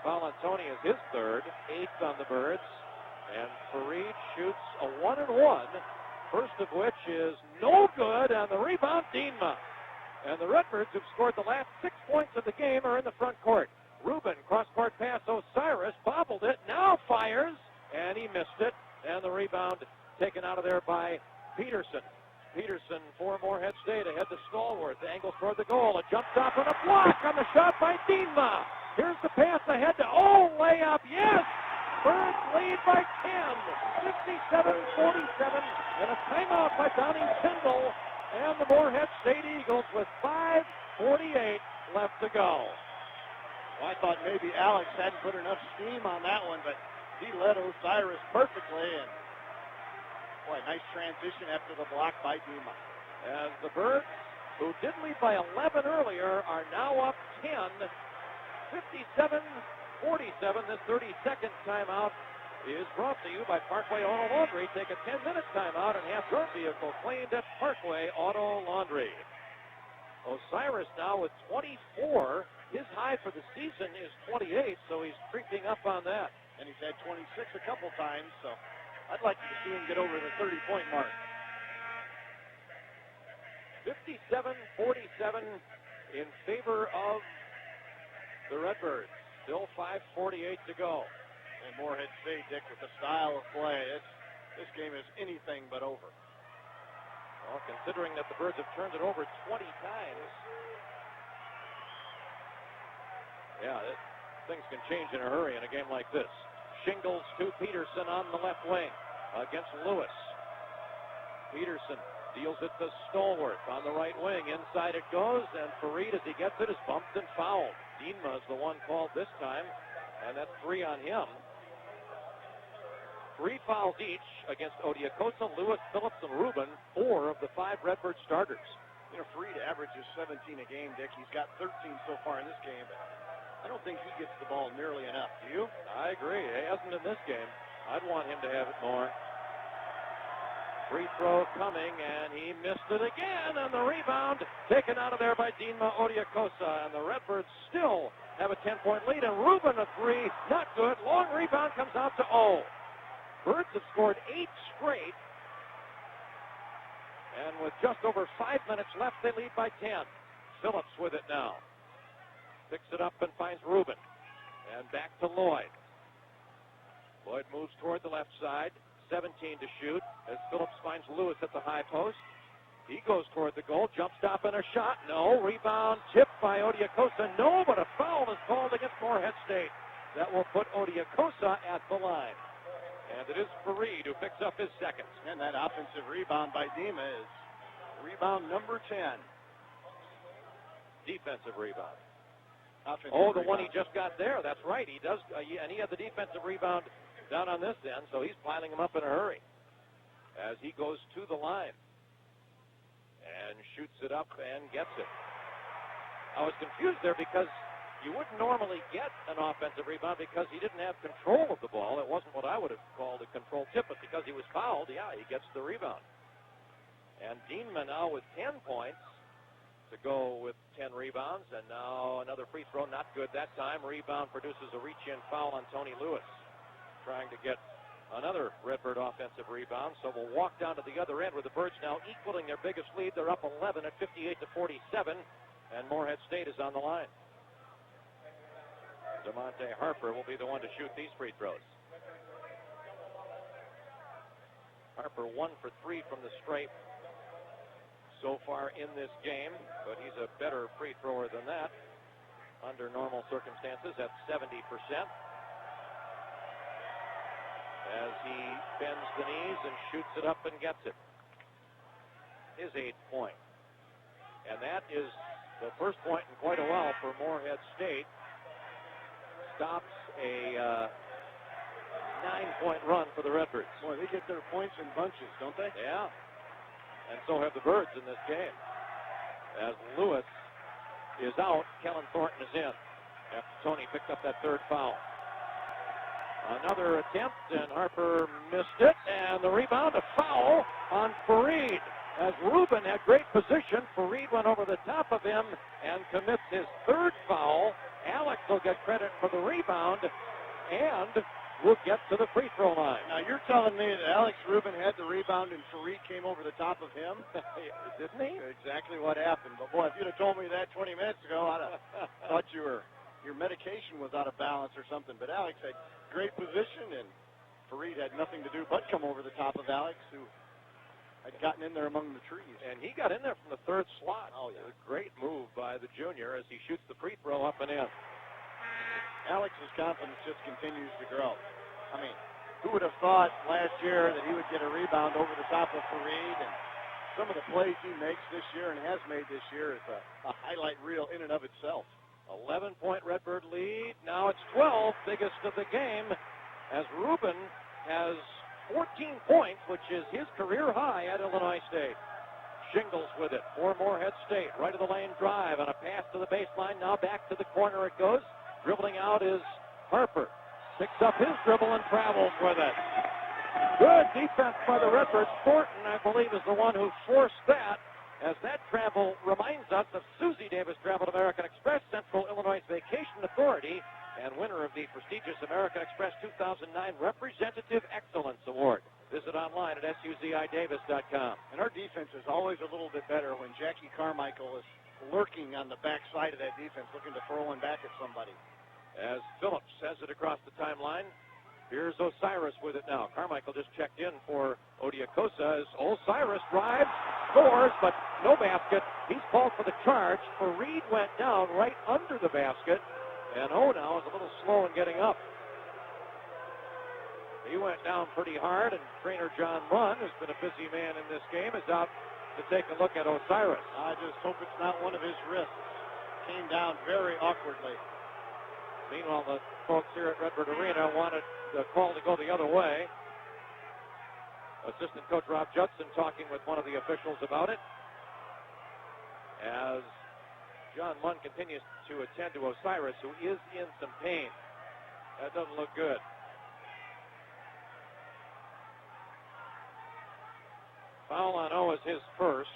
Valentoni is his 3rd, 8th on the Birds, and Fareed shoots a 1-and-1, first of which is no good, and the rebound, Dienma. And the Redbirds, who've scored the last 6 points of the game, are in the front court. Rubin, cross-court pass, Osiris bobbled it, now fires, and he missed it, and the rebound taken out of there by Peterson. Peterson for Morehead State, ahead to Stallworth, angles toward the goal, a jump stop and a block on the shot by Dienma. Here's the pass ahead to layup, yes! Birds lead by 10, 67-47, and a timeout by Donnie Tyndall and the Morehead State Eagles with 5:48 left to go. Well, I thought maybe Alex hadn't put enough steam on that one, but he led Osiris perfectly, and boy, nice transition after the block by Dienma. As the Birds, who did lead by 11 earlier, are now up 10, 57-47. This 32nd timeout is brought to you by Parkway Auto Laundry. Take a 10-minute timeout and have your vehicle cleaned at Parkway Auto Laundry. Osiris now with 24. His high for the season is 28, so he's creeping up on that. And he's had 26 a couple times, so I'd like to see him get over the 30-point mark. 57-47 in favor of the Redbirds. Still 5:48 to go. And Morehead State, Dick, with the style of play, this game is anything but over. Well, considering that the Birds have turned it over 20 times. Yeah, things can change in a hurry in a game like this. Shingles to Peterson on the left wing against Lewis. Peterson deals it to Stallworth on the right wing. Inside it goes, and Farid, as he gets it, is bumped and fouled. Dienma is the one called this time, and that's 3 on him. 3 fouls each against Odiakosa, Lewis, Phillips, and Rubin, 4 of the 5 Redbird starters. You know, Farid averages 17 a game, Dick. He's got 13 so far in this game, but I don't think he gets the ball nearly enough. Do you? I agree. He hasn't in this game. I'd want him to have it more. Free throw coming, and he missed it again, and the rebound taken out of there by Dienma Odiakosa, and the Redbirds still have a 10-point lead, and Rubin a 3, not good. Long rebound comes out to O. Birds have scored 8 straight, and with just over 5 minutes left, they lead by 10. Phillips with it now. Picks it up and finds Rubin. And back to Lloyd. Lloyd moves toward the left side. 17 to shoot as Phillips finds Lewis at the high post. He goes toward the goal. Jump stop and a shot. No. Rebound tipped by Odiakosa. No, but a foul is called against Morehead State. That will put Odiakosa at the line. And it is Farid who picks up his second. And that offensive rebound by Dienma is rebound number 10. Defensive rebound. Offensive the rebound. one he just got there. That's right. He does, and he had the defensive rebound down on this end, so he's piling them up in a hurry as he goes to the line and shoots it up and gets it. I was confused there because you wouldn't normally get an offensive rebound because he didn't have control of the ball. It wasn't what I would have called a control tip, but because he was fouled, yeah, he gets the rebound. And Dienma now with 10 points to go with 10 rebounds, and now another free throw, not good that time. Rebound produces a reach-in foul on Tony Lewis, trying to get another Redbird offensive rebound. So we'll walk down to the other end with the Birds now equaling their biggest lead. They're up 11 at 58-47, and Morehead State is on the line. DeMonte Harper will be the one to shoot these free throws. Harper 1 for 3 from the stripe so far in this game, but he's a better free thrower than that under normal circumstances at 70%. As he bends the knees and shoots it up and gets it. His 8th point. And that is the first point in quite a while for Morehead State. Stops a 9-point run for the Redbirds. Boy, they get their points in bunches, don't they? Yeah. And so have the Birds in this game. As Lewis is out, Kellen Thornton is in after Tony picked up that 3rd foul. Another attempt, and Harper missed it, and the rebound, a foul on Farid. As Rubin had great position, Farid went over the top of him and commits his 3rd foul. Alex will get credit for the rebound, and will get to the free throw line. Now, you're telling me that Alex Rubin had the rebound and Farid came over the top of him? Didn't he? Exactly what happened. But, boy, if you'd have told me that 20 minutes ago, I'd have thought your medication was out of balance or something. But Alex had great position, and Farid had nothing to do but come over the top of Alex, who had gotten in there among the trees. And he got in there from the 3rd slot. Oh, yeah. A great move by the junior as he shoots the free throw up and in. Alex's confidence just continues to grow. I mean, who would have thought last year that he would get a rebound over the top of Farid? And some of the plays he makes this year and has made this year is a highlight reel in and of itself. 11-point Redbird lead. Now it's 12, biggest of the game, as Rubin has 14 points, which is his career high at Illinois State. Shingles with it for Morehead State. Right of the lane drive and a pass to the baseline. Now back to the corner it goes. Dribbling out is Harper. Picks up his dribble and travels with it. Good defense by the Redbirds. Thornton, I believe, is the one who forced that, as that travel reminds us of Susie Davis Travel American Express, Central Illinois Vacation Authority, and winner of the prestigious American Express 2009 Representative Excellence Award. Visit online at suzidavis.com. And our defense is always a little bit better when Jackie Carmichael is lurking on the backside of that defense, looking to throw one back at somebody. As Phillips has it across the timeline, here's Osiris with it now. Carmichael just checked in for Odiakosa as Osiris drives, scores, but no basket. He's called for the charge. Farid went down right under the basket, And now is a little slow in getting up. He went down pretty hard, and trainer John Munn, who's been a busy man in this game, is out to take a look at Osiris. I just hope it's not one of his wrists. Came down very awkwardly. Meanwhile, the folks here at Redbird Arena wanted the call to go the other way. Assistant coach Rob Judson talking with one of the officials about it, as John Munn continues to attend to Osiris, who is in some pain. That doesn't look good. Foul on O is his first.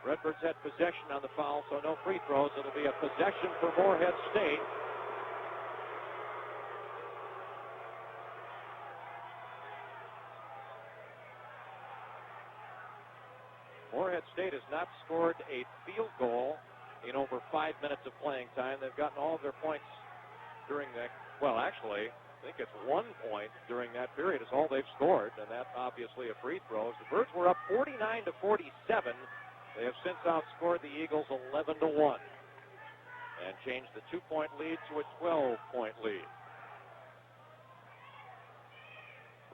Redbirds had possession on the foul, so no free throws. It'll be a possession for Morehead State. Morehead State has not scored a field goal in over 5 minutes of playing time. They've gotten all of their points during that. Well, actually, I think it's 1 point during that period is all they've scored, and that's obviously a free throw. The Birds were up 49-47. They have since outscored the Eagles 11-1 and changed the 2-point lead to a 12-point lead.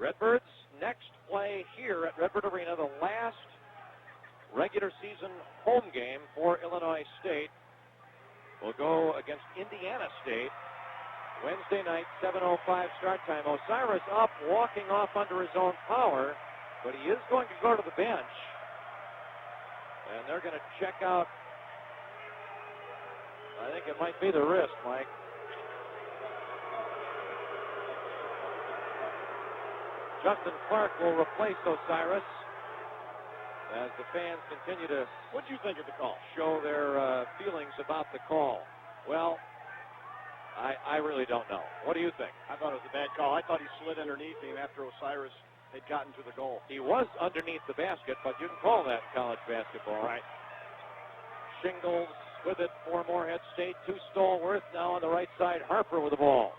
Redbirds next play here at Redbird Arena, the last regular season home game for Illinois State, will go against Indiana State. Wednesday night, 7:05 start time. Osiris up, walking off under his own power, but he is going to go to the bench. And they're going to check out, I think it might be the wrist, Mike. Justin Clark will replace Osiris as the fans continue to What do you think of the call? show their feelings about the call. Well, I really don't know. What do you think? I thought it was a bad call. I thought he slid underneath him after Osiris had gotten to the goal. He was underneath the basket, but you can call that college basketball. Right. Shingles with it for Morehead State. To Stallworth. Now on the right side, Harper with the ball.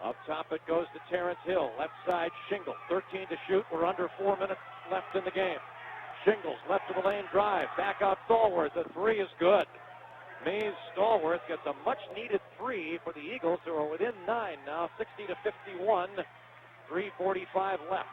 Up top it goes to Terrence Hill. Left side, Shingles. 13 to shoot. We're under 4 minutes left in the game. Shingles left of the lane drive. Back out Stallworth. The three is good. Mays Stallworth gets a much-needed three for the Eagles, who are within 9 now, 60-51. 3:45 left.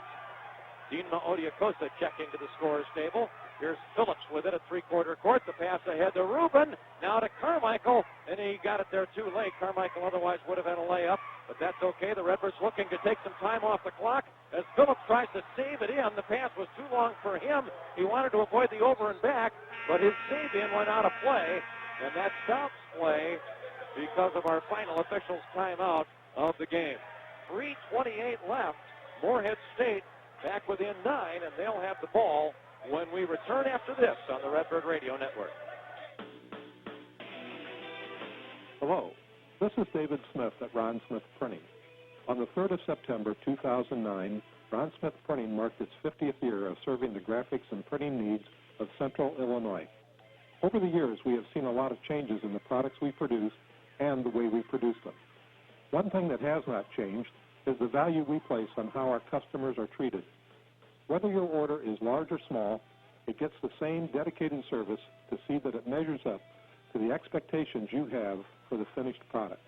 Dinma Odiakosa checking to the scorer's table. Here's Phillips with it at three-quarter court. The pass ahead to Rubin. Now to Carmichael, and he got it there too late. Carmichael otherwise would have had a layup, but that's okay. The Redbirds looking to take some time off the clock as Phillips tries to save it in. The pass was too long for him. He wanted to avoid the over and back, but his save-in went out of play, and that stops play because of our final officials' timeout of the game. 3:28 left. Morehead State back within 9, and they'll have the ball when we return after this on the Redbird Radio Network. Hello, this is David Smith at Ron Smith Printing. On the 3rd of September 2009, Ron Smith Printing marked its 50th year of serving the graphics and printing needs of Central Illinois. Over the years, we have seen a lot of changes in the products we produce and the way we produce them. One thing that has not changed is the value we place on how our customers are treated. Whether your order is large or small, it gets the same dedicated service to see that it measures up to the expectations you have for the finished product.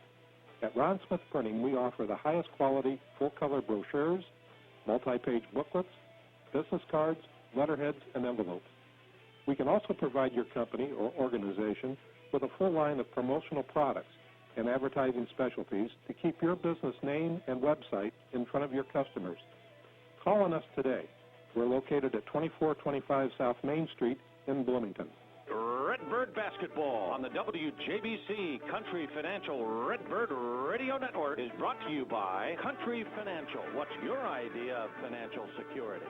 At Ron Smith Printing, we offer the highest quality full-color brochures, multi-page booklets, business cards, letterheads, and envelopes. We can also provide your company or organization with a full line of promotional products and advertising specialties to keep your business name and website in front of your customers. Call on us today. We're located at 2425 South Main Street in Bloomington. Redbird Basketball on the WJBC Country Financial Redbird Radio Network is brought to you by Country Financial. What's your idea of financial security?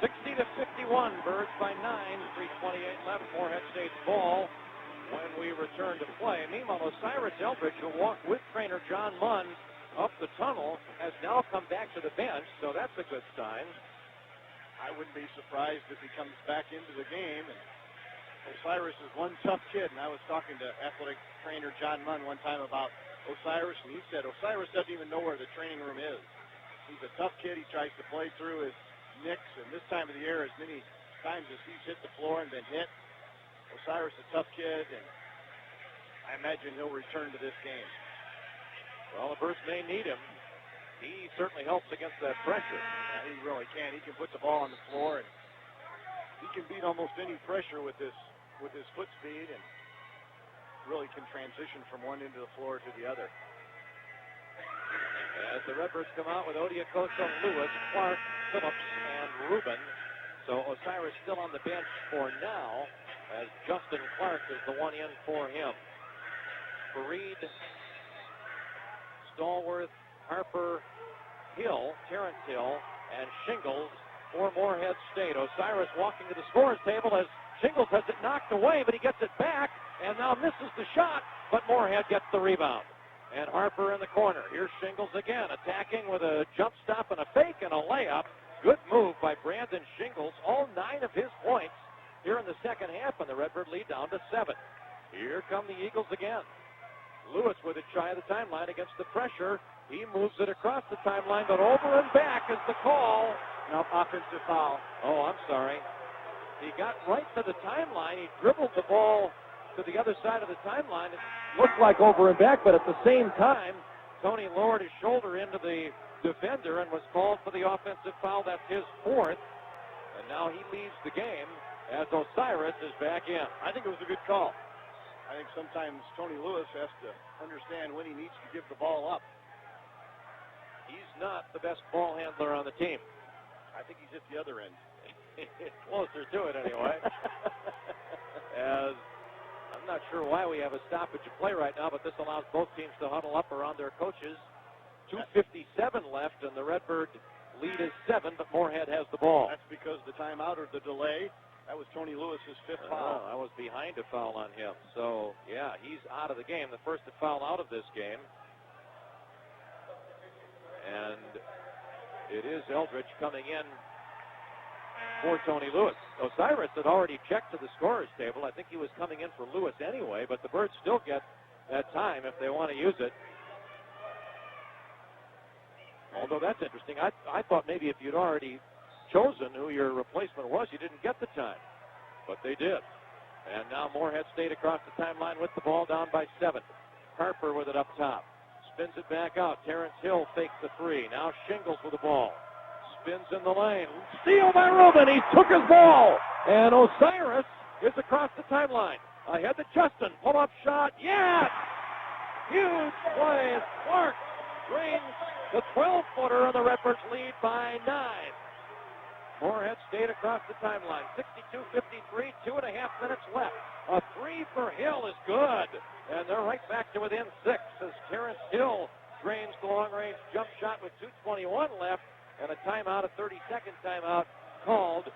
60-51, Birds by 9, 3:28 left. Morehead State's ball when we return to play. Meanwhile, Osiris Eldridge, who walked with trainer John Munn up the tunnel, has now come back to the bench, so that's a good sign. I wouldn't be surprised if he comes back into the game. And Osiris is one tough kid, and I was talking to athletic trainer John Munn one time about Osiris, and he said Osiris doesn't even know where the training room is. He's a tough kid. He tries to play through his nicks, and this time of the year, as many times as he's hit the floor and been hit, Osiris a tough kid, and I imagine he'll return to this game. Well, the Birds may need him. He certainly helps against that pressure. Yeah, he really can. He can put the ball on the floor, and he can beat almost any pressure with his foot speed, and really can transition from one end of the floor to the other. As the Redbirds come out with Odiakoso, Lewis, Clark, Phillips, and Rubin. So Osiris still on the bench for now, as Justin Clark is the one in for him. Fareed, Stallworth, Harper, Hill, Terrence Hill, and Shingles for Morehead State. Osiris walking to the scorer's table as Shingles has it knocked away, but he gets it back and now misses the shot, but Morehead gets the rebound. And Harper in the corner. Here's Shingles again, attacking with a jump stop and a fake and a layup. Good move by Brandon Shingles. All 9 of his points here in the second half, and the Redbird lead down to 7. Here come the Eagles again. Lewis with it shy of the timeline against the pressure. He moves it across the timeline, but over and back is the call. No, offensive foul. Oh, I'm sorry. He got right to the timeline. He dribbled the ball to the other side of the timeline. It looked like over and back, but at the same time, Tony lowered his shoulder into the defender and was called for the offensive foul. That's his 4th. And now he leaves the game as Osiris is back in. I think it was a good call. I think sometimes Tony Lewis has to understand when he needs to give the ball up. He's not the best ball handler on the team. I think he's at the other end. Closer to it anyway. As I'm not sure why we have a stoppage of play right now, but this allows both teams to huddle up around their coaches. 2:57 left, and the Redbird lead is 7, but Morehead has the ball. That's because the timeout or the delay, that was Tony Lewis's 5th foul. I was behind a foul on him. So, yeah, he's out of the game. The first to foul out of this game. And it is Eldridge coming in for Tony Lewis. Osiris had already checked to the scorer's table. I think he was coming in for Lewis anyway, but the Birds still get that time if they want to use it. Although that's interesting. I thought maybe if you'd already chosen who your replacement was, you didn't get the time. But they did. And now Morehead State across the timeline with the ball down by 7. Harper with it up top. Spins it back out. Terrence Hill fakes the 3. Now Shingles with the ball. Spins in the lane. Steal by Rubin. He took his ball. And Osiris is across the timeline. Ahead to Justin. Pull-up shot. Yes! Huge play as Clark drains the 12-footer, and the Redbirds lead by 9. Morehead State across the timeline. 62-53, 2.5 minutes left. A 3 for Hill is good. And they're right back to within 6 as Terrence Hill drains the long-range jump shot with 2:21 left. And a timeout, a 30-second timeout called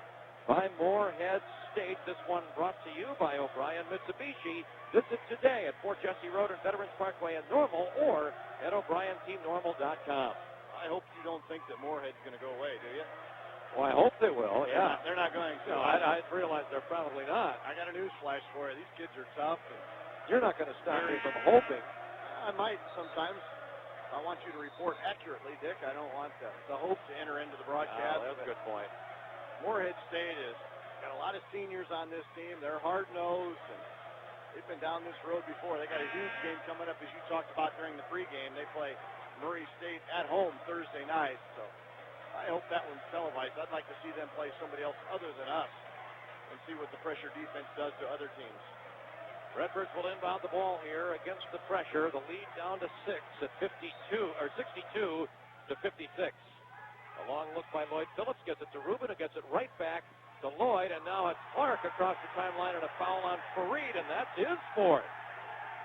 by Morehead State. This one brought to you by O'Brien Mitsubishi. Visit today at Fort Jesse Road and Veterans Parkway in Normal or at O'BrienTeamNormal.com. I hope you don't think that Morehead's going to go away, do you? Well, I hope they will, yeah. They're not going to. No, I realize they're probably not. I got a news flash for you. These kids are tough. And you're not going to stop me from hoping. I might sometimes. I want you to report accurately, Dick. I don't want the hope to enter into the broadcast. That's a good point. Morehead State has got a lot of seniors on this team. They're hard-nosed, and they've been down this road before. They got a huge game coming up, as you talked about during the pregame. They play Murray State at home Thursday night, so I hope that one's televised. I'd like to see them play somebody else other than us and see what the pressure defense does to other teams. Redbirds will inbound the ball here against the pressure. The lead down to 6 at 62 to 56. A long look by Lloyd Phillips gets it to Rubin, who gets it right back to Lloyd, and now it's Clark across the timeline and a foul on Fareed, and that's his 4th.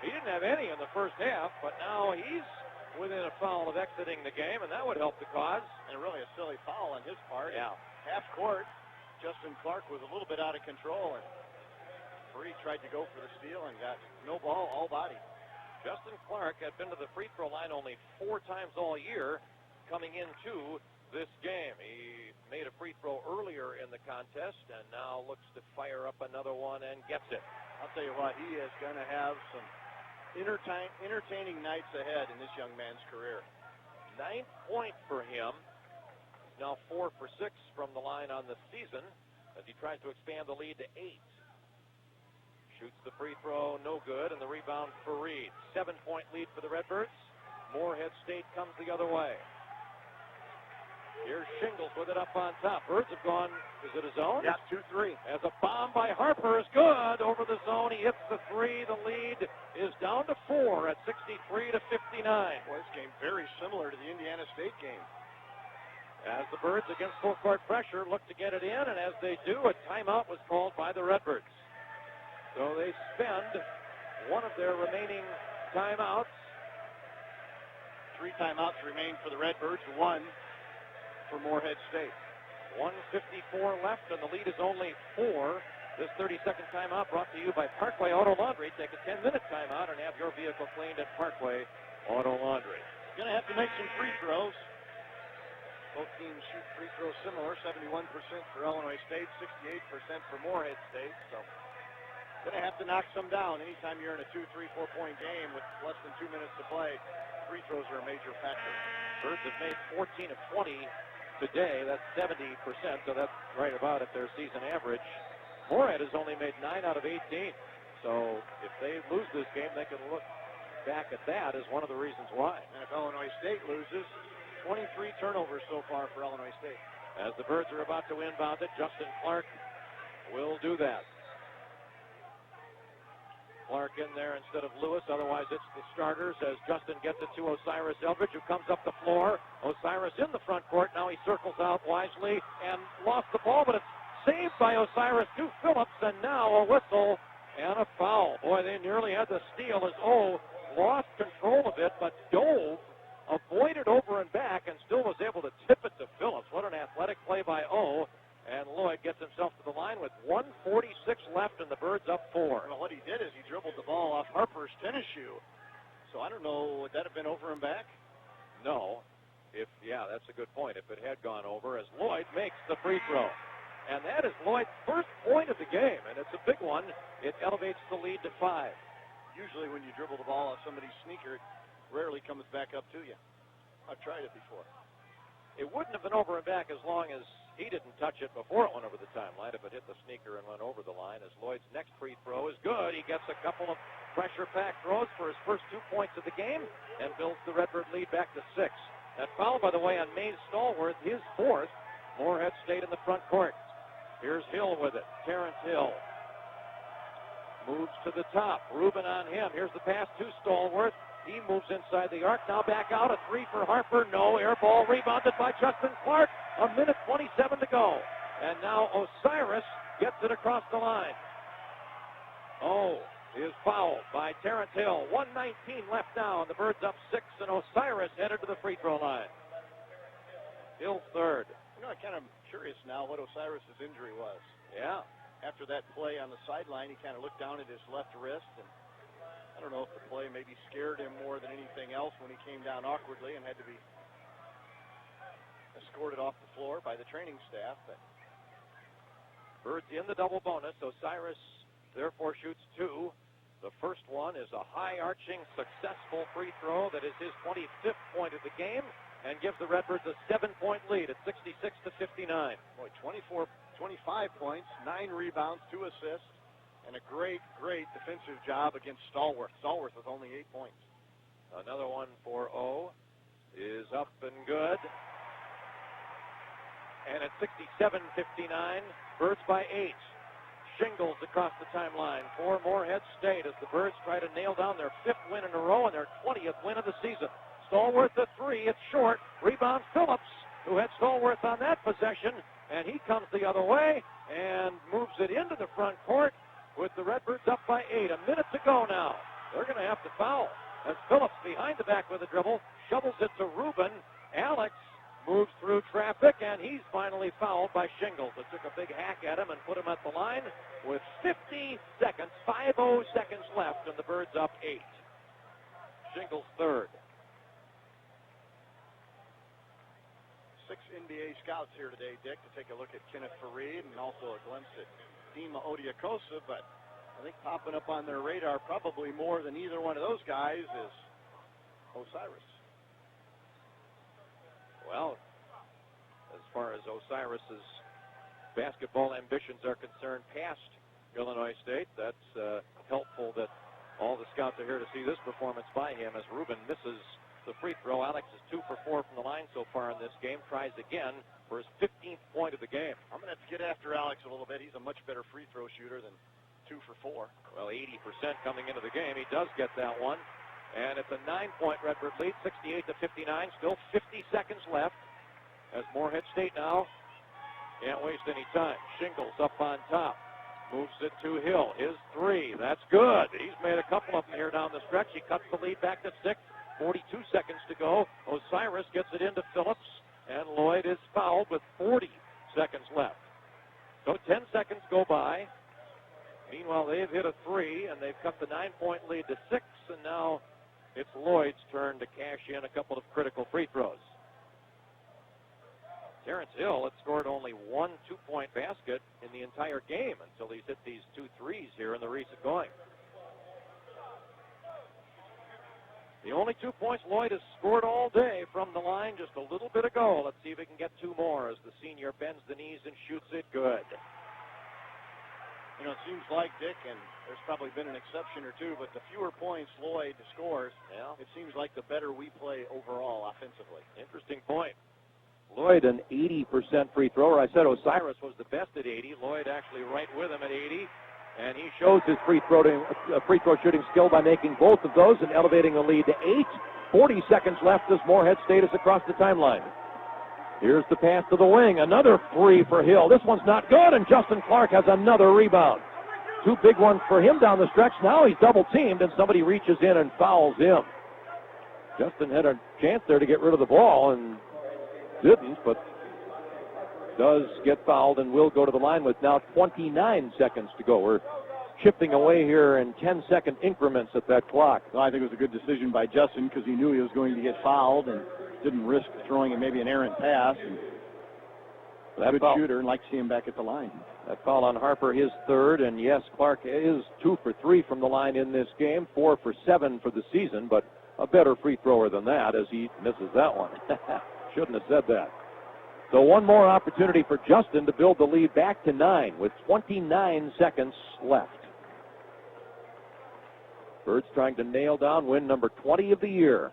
He didn't have any in the first half, but now he's within a foul of exiting the game, and that would help the cause. And really a silly foul on his part. Yeah. Half court, Justin Clark was a little bit out of control, and Fareed tried to go for the steal and got no ball, all body. Justin Clark had been to the free throw line only 4 times all year coming into this game. He made a free throw earlier in the contest and now looks to fire up another one and gets it. I'll tell you what, he is going to have some entertaining nights ahead in this young man's career. 9th point for him. He's now 4 for 6 from the line on the season as he tries to expand the lead to 8. Shoots the free throw, no good, and the rebound for Reed. 7-point lead for the Redbirds. Morehead State comes the other way. Here's Shingles with it up on top. Birds have gone, is it a zone? Yeah, 2-3. As a bomb by Harper is good over the zone. He hits the three. The lead is down to 4 at 63-59. Boy, this game very similar to the Indiana State game. As the Birds, against full court pressure, look to get it in, and as they do, a timeout was called by the Redbirds. So they spend one of their remaining timeouts. 3 timeouts remain for the Redbirds, 1 for Morehead State. 1:54 left, and the lead is only 4. This 30-second timeout brought to you by Parkway Auto Laundry. Take a 10-minute timeout and have your vehicle cleaned at Parkway Auto Laundry. Going to have to make some free throws. Both teams shoot free throws similar, 71% for Illinois State, 68% for Morehead State. So going to have to knock some down. Anytime you're in a 2, 3, 4-point game with less than 2 minutes to play, free throws are a major factor. Birds have made 14 of 20 today. That's 70%, so that's right about at their season average. Morehead has only made 9 out of 18. So if they lose this game, they can look back at that as one of the reasons why. And if Illinois State loses, 23 turnovers so far for Illinois State. As the Birds are about to inbound it, Justin Clark will do that. Clark in there instead of Lewis, otherwise it's the starters as Justin gets it to Osiris Eldridge, who comes up the floor. Osiris in the front court, now he circles out wisely and lost the ball, but it's saved by Osiris to Phillips, and now a whistle and a foul. Boy, they nearly had the steal as O lost control of it, but dove, avoided over and back, and still was able to tip it to Phillips. What an athletic play by O. And Lloyd gets himself to the line with 1:46 left, and the Birds up 4. Well, what he did is he dribbled the ball off Harper's tennis shoe. So I don't know, would that have been over and back? No. Yeah, that's a good point. If it had gone over, as Lloyd makes the free throw. And that is Lloyd's first point of the game, and it's a big one. It elevates the lead to 5. Usually when you dribble the ball off somebody's sneaker, it rarely comes back up to you. I've tried it before. It wouldn't have been over and back as long as he didn't touch it before it went over the timeline. If it hit the sneaker and went over the line, as Lloyd's next free throw is good. He gets a couple of pressure-packed throws for his first 2 points of the game and builds the Redbird lead back to 6. That foul, by the way, on Mays Stallworth, his 4th. Morehead State in the front court. Here's Hill with it. Terrence Hill moves to the top. Rubin on him. Here's the pass to Stallworth. He moves inside the arc. Now back out. A 3 for Harper. No. Air ball rebounded by Justin Clark. 1:27 to go. And now Osiris gets it across the line. Oh, is fouled by Terrence Hill. 1:19 left now, and the Birds up 6, and Osiris headed to the free throw line. Hill 3rd. You know, I'm kind of curious now what Osiris's injury was. Yeah. After that play on the sideline, he kind of looked down at his left wrist, and I don't know if the play maybe scared him more than anything else when he came down awkwardly and had to be escorted off the floor by the training staff. But Birds in the double bonus. Osiris therefore shoots 2. The first one is a high-arching, successful free throw that is his 25th point of the game and gives the Redbirds a 7-point lead at 66-59. Boy, 25 points, 9 rebounds, 2 assists, and a great defensive job against Stallworth. Stallworth with only 8 points. Another one for O is up and good. And at 67-59, Birds by 8. Shingles across the timeline for Morehead State as the Birds try to nail down their 5th win in a row and their 20th win of the season. Stallworth the 3, it's short. Rebound Phillips, who had Stallworth on that possession, and he comes the other way and moves it into the front court with the Redbirds up by 8. A minute to go now. They're going to have to foul as Phillips behind the back with a dribble, shovels it to Rubin. Alex moves through traffic, and he's finally fouled by Shingles. It took a big hack at him and put him at the line with 50 seconds, 50 seconds left, and the Birds up 8. Shingles 3rd. 6 NBA scouts here today, Dick, to take a look at Kenneth Fareed and also a glimpse at Dima Odiakosa, but I think popping up on their radar probably more than either one of those guys is Osiris. Well, as far as Osiris's basketball ambitions are concerned, past Illinois State. That's helpful that all the scouts are here to see this performance by him as Ruben misses the free throw. Alex is 2 for 4 from the line so far in this game. Tries again for his 15th point of the game. I'm going to have to get after Alex a little bit. He's a much better free throw shooter than 2 for 4. Well, 80% coming into the game. He does get that one. And it's a 9-point Redbird lead, 68-59. Still 50 seconds left as Morehead State now can't waste any time. Shingles up on top. Moves it to Hill. His 3. That's good. He's made a couple of them here down the stretch. He cuts the lead back to 6. 42 seconds to go. Osiris gets it into Phillips, and Lloyd is fouled with 40 seconds left. So 10 seconds go by. Meanwhile, they've hit a 3, and they've cut the 9-point lead to 6, and now it's Lloyd's turn to cash in a couple of critical free throws. Terrence Hill had scored only 1 2-point basket in the entire game until he's hit these 2 threes here in the recent going. The only 2 points Lloyd has scored all day from the line just a little bit ago. Let's see if he can get 2 more as the senior bends the knees and shoots it good. You know, it seems like, Dick, and there's probably been an exception or two, but the fewer points Lloyd scores, it seems like the better we play overall offensively. Interesting point. Lloyd, an 80% free thrower. I said Osiris was the best at 80. Lloyd actually right with him at 80. And he shows his free throw shooting skill by making both of those and elevating the lead to 8. 40 seconds left as Morehead State is across the timeline. Here's the pass to the wing. Another 3 for Hill. This one's not good, and Justin Clark has another rebound. 2 big ones for him down the stretch. Now he's double-teamed, and somebody reaches in and fouls him. Justin had a chance there to get rid of the ball and didn't, but does get fouled and will go to the line with now 29 seconds to go. We're chipping away here in 10-second increments at that clock. Well, I think it was a good decision by Justin because he knew he was going to get fouled and didn't risk throwing him maybe an errant pass. And good shooter, and like to see him back at the line. That foul on Harper, his 3rd, and yes, Clark is 2 for 3 from the line in this game, 4 for 7 for the season, but a better free thrower than that as he misses that one. Shouldn't have said that. So one more opportunity for Justin to build the lead back to 9 with 29 seconds left. Birds trying to nail down win number 20 of the year.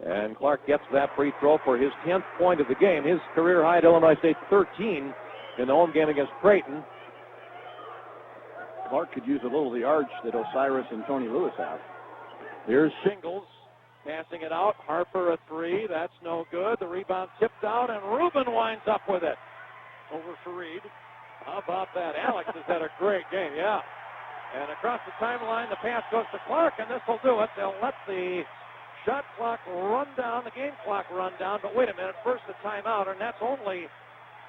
And Clark gets that free throw for his 10th point of the game. His career high at Illinois State, 13 in the home game against Creighton. Clark could use a little of the arch that Osiris and Tony Lewis have. Here's Shingles. Passing it out. Harper a 3. That's no good. The rebound tipped out, and Ruben winds up with it. Over Fareed. How about that? Alex has had a great game, yeah. And across the timeline, the pass goes to Clark, and this will do it. They'll let the shot clock run down, the game clock run down. But wait a minute, first the timeout, and that's only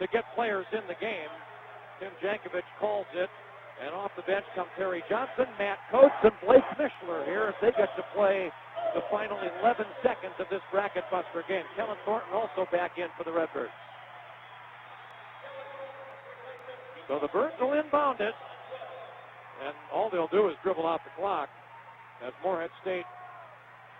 to get players in the game. Tim Jankovic calls it. And off the bench come Terry Johnson, Matt Coates, and Blake Mishler here as they get to play the final 11 seconds of this bracket buster game. Kellen Thornton also back in for the Redbirds. So the Birds will inbound it, and all they'll do is dribble out the clock as Morehead State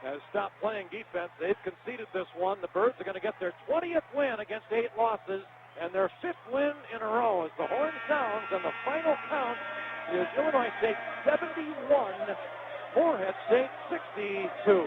has stopped playing defense. They've conceded this one. The Birds are going to get their 20th win against 8 losses and their 5th win in a row as the horn sounds, and the final count is Illinois State 71, Morehead State 62.